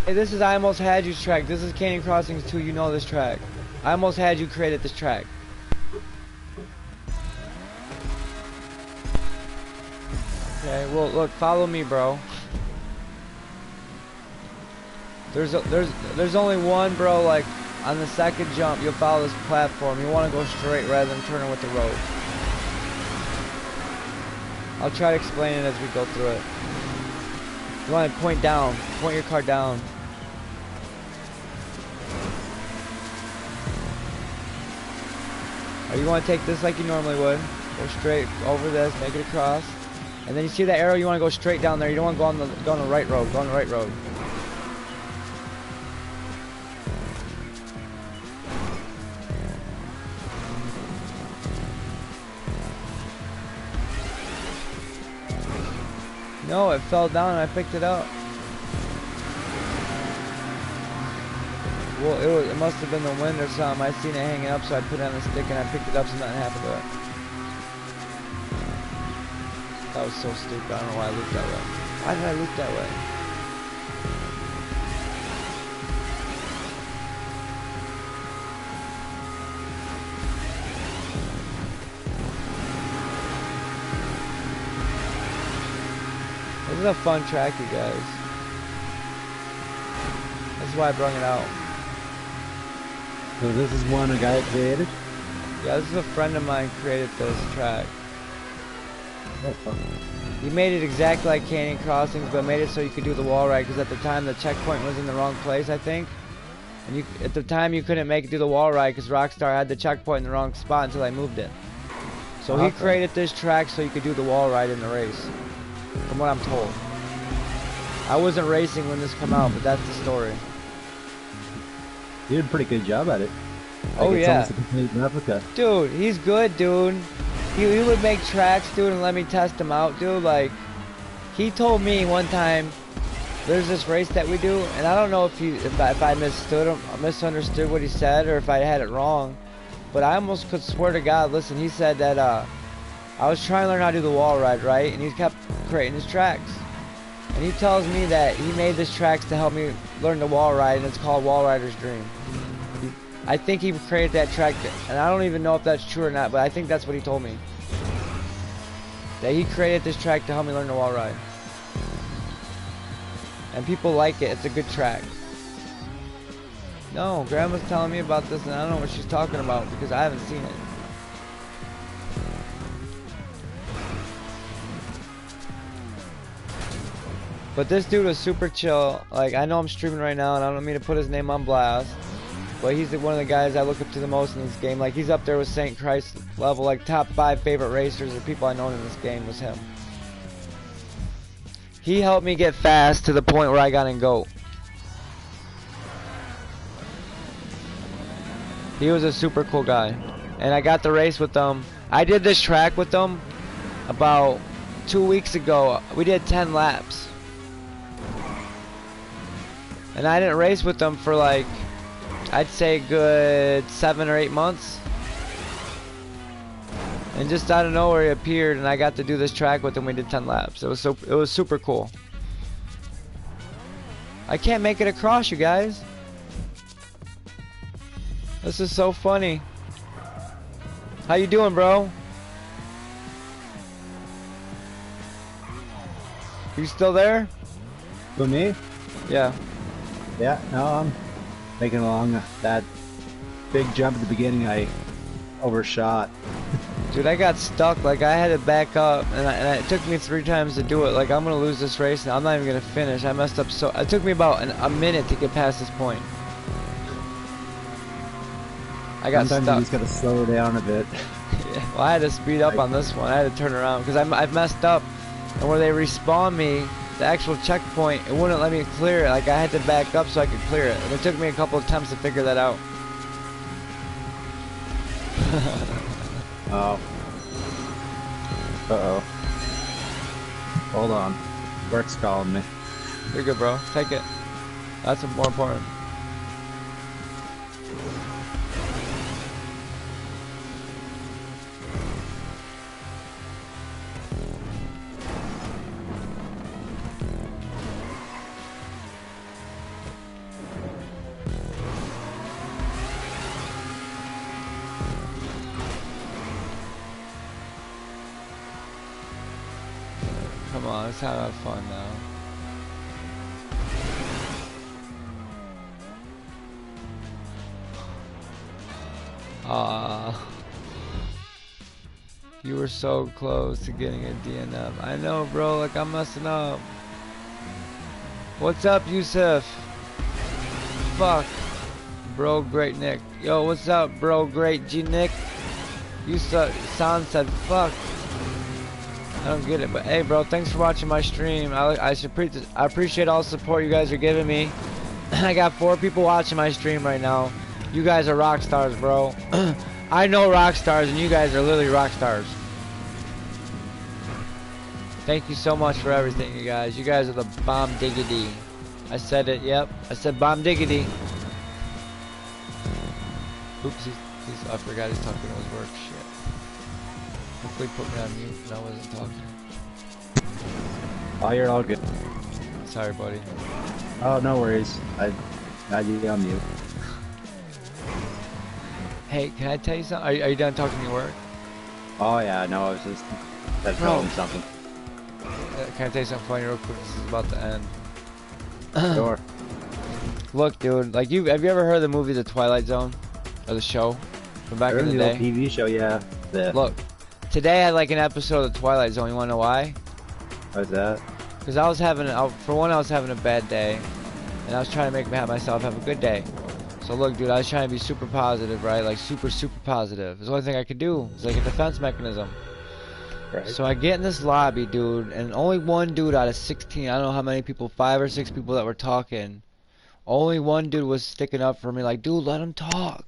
Hey, this is I Almost Had You's track. This is Canyon Crossings 2. You know this track. I Almost Had You created this track. Okay, well, look, follow me, bro. There's only one, bro, like, on the second jump, you'll follow this platform. You want to go straight rather than turning with the road. I'll try to explain it as we go through it. You want to point down. Point your car down. Or you want to take this like you normally would. Go straight over this, make it across. And then you see that arrow, you want to go straight down there. You don't want to go on the right road. Go on the right road. No, it fell down and I picked it up. Well, it must have been the wind or something. I seen it hanging up, so I put it on the stick and I picked it up so nothing happened to it. That was so stupid. I don't know why I looked that way. Why did I look that way? This is a fun track, you guys. That's why I brought it out. so this is one a guy created. Yeah, this is a friend of mine created this track. Oh, fuck. He made it exactly like Canyon Crossings, but made it so you could do the wall ride, because at the time the checkpoint was in the wrong place, I think. And at the time you couldn't make it do the wall ride because Rockstar had the checkpoint in the wrong spot until I moved it. So he created this track so you could do the wall ride in the race, from what I'm told. I wasn't racing when this came out, but that's the story. You did a pretty good job at it. Oh, It's yeah. almost a complete replica. Dude, he's good, dude. He would make tracks, dude, and let me test them out, dude. Like, He told me one time, there's this race that we do, and I don't know if I misunderstood what he said or if I had it wrong, but I almost could swear to God. Listen, he said that I was trying to learn how to do the wall ride, right? And he kept creating his tracks. And he tells me that he made this tracks to help me learn the wall ride, and it's called Wall Rider's Dream. I think he created that track, and I don't even know if that's true or not, but I think that's what he told me. That he created this track to help me learn the wall ride. And people like it. It's a good track. No, Grandma's telling me about this, and I don't know what she's talking about because I haven't seen it. But this dude was super chill. Like, I know I'm streaming right now, and I don't mean to put his name on blast, but he's one of the guys I look up to the most in this game. Like, he's up there with St. Christ level, like top 5 favorite racers or people I know in this game was him. He helped me get fast to the point where I got in GOAT. He was a super cool guy. And I got the race with them. I did this track with them about 2 weeks ago. We did 10 laps. And I didn't race with them for like, I'd say a good 7 or 8 months. And just out of nowhere he appeared, and I got to do this track with him. We did 10 laps. It was super cool. I can't make it across, you guys. This is so funny. How you doing, bro? You still there? For me? Yeah. Yeah, no, I'm making along that big jump at the beginning. I overshot. Dude, I got stuck. Like, I had to back up, and it took me 3 times to do it. Like, I'm gonna lose this race, and I'm not even gonna finish. I messed up so. It took me about a minute to get past this point. I got Sometimes stuck. you just gotta slow down a bit. Yeah, well, I had to speed up on this one. I had to turn around because I've messed up, and where they respawn me, the actual checkpoint, it wouldn't let me clear it. Like, I had to back up so I could clear it, and it took me a couple of attempts to figure that out. Oh. Uh-oh. Hold on. Work's calling me. You're good, bro. Take it. That's more important. Come on, let's have fun now. You were so close to getting a DNF. I know, bro, like I'm messing up. What's up, Yusuf? Fuck. Bro, great Nick. Yo, what's up, bro, great G Nick? Yusuf, San said fuck. I don't get it, but hey, bro, thanks for watching my stream. I appreciate all the support you guys are giving me. I got 4 people watching my stream right now. You guys are rock stars, bro. I know rock stars, and you guys are literally rock stars. Thank you so much for everything, you guys. You guys are the bomb diggity. I said it, yep. I said bomb diggity. Oops, I forgot he's talking to his work. Shit. Hopefully put me on mute and I wasn't talking. Oh, you're all good. Sorry, buddy. Oh, no worries. I you on mute. Hey, can I tell you something? Are you done talking to your work? Oh yeah, no, I was just telling something. Can I tell you something funny real quick? This is about to end. Sure. Look, dude, like have you ever heard of the movie The Twilight Zone? Or the show? From back in the day? TV show, yeah. Look, today I had like an episode of The Twilight Zone. You wanna know why? How's that? Because I was having, for one, I was having a bad day. And I was trying to make myself have a good day. So look, dude, I was trying to be super positive, right? Like super positive. It's the only thing I could do. It's like a defense mechanism. Right. So I get in this lobby, dude, and only one dude out of 16, I don't know how many people, 5 or 6 people that were talking. Only one dude was sticking up for me like, dude, let him talk.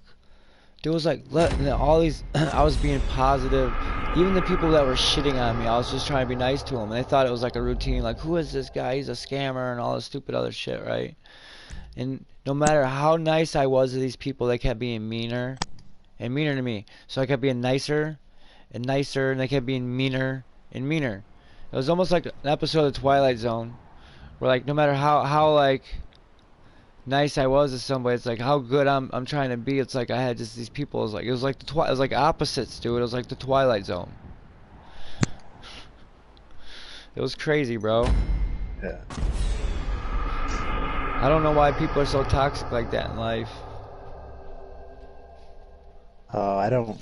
There was like all these. I was being positive. Even the people that were shitting on me, I was just trying to be nice to them, and they thought it was like a routine. Like, who is this guy? He's a scammer and all this stupid other shit, right? And no matter how nice I was to these people, they kept being meaner and meaner to me. So I kept being nicer and nicer, and they kept being meaner and meaner. It was almost like an episode of Twilight Zone, where like no matter how like nice I was to somebody, it's like how good I'm trying to be. It's like I had just these people. It was like it was like opposites, dude. It was like the Twilight Zone. It was crazy, bro. Yeah. I don't know why people are so toxic like that in life. I don't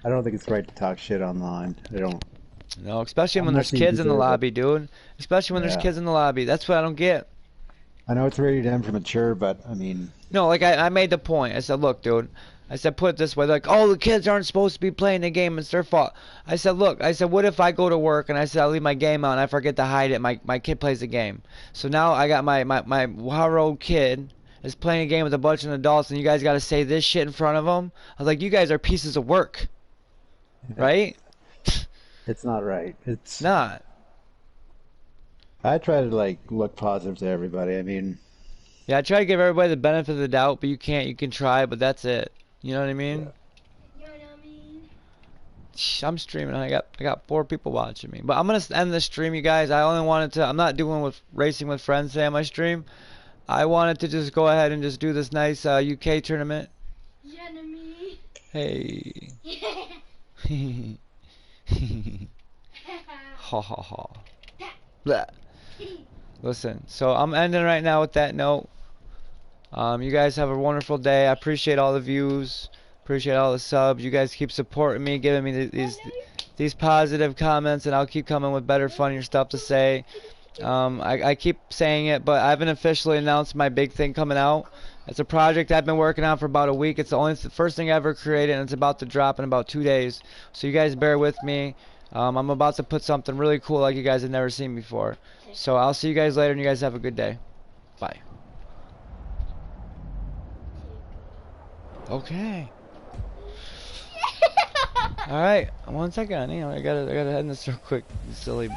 think it's right to talk shit online. I don't. No, especially when Unless there's you kids in the deserve it. lobby, dude. Especially when there's Yeah. kids in the lobby. That's what I don't get. I know it's rated M for mature, but I mean, No, like I made the point. I said, look, dude. I said, put it this way. They're like, oh, the kids aren't supposed to be playing the game. It's their fault. I said, look. I said, what if I go to work and I said I leave my game out and I forget to hide it. My kid plays the game. So now I got my how-old kid is playing a game with a bunch of adults and you guys got to say this shit in front of them. I was like, you guys are pieces of work, right? it's not right. It's Not. I try to like look positive to everybody. I mean, Yeah, I try to give everybody the benefit of the doubt, but you can't. You can try, but that's it. You know what I yeah. mean? I'm streaming. I got 4 people watching me. But I'm gonna end the stream, you guys. I only wanted to. I'm not doing with racing with friends today on my stream. I wanted to just go ahead and just do this nice UK tournament. Hey. Ha ha ha. Blah. Listen. So I'm ending right now with that note. You guys have a wonderful day. I appreciate all the views. Appreciate all the subs. You guys keep supporting me, giving me these positive comments, and I'll keep coming with better, funnier stuff to say. I keep saying it, but I haven't officially announced my big thing coming out. It's a project I've been working on for about a week. It's the first thing I ever created, and it's about to drop in about 2 days. So you guys bear with me. I'm about to put something really cool like you guys have never seen before. So I'll see you guys later, and you guys have a good day. Bye. Okay. All right. 1 second. I gotta head in this real quick. You silly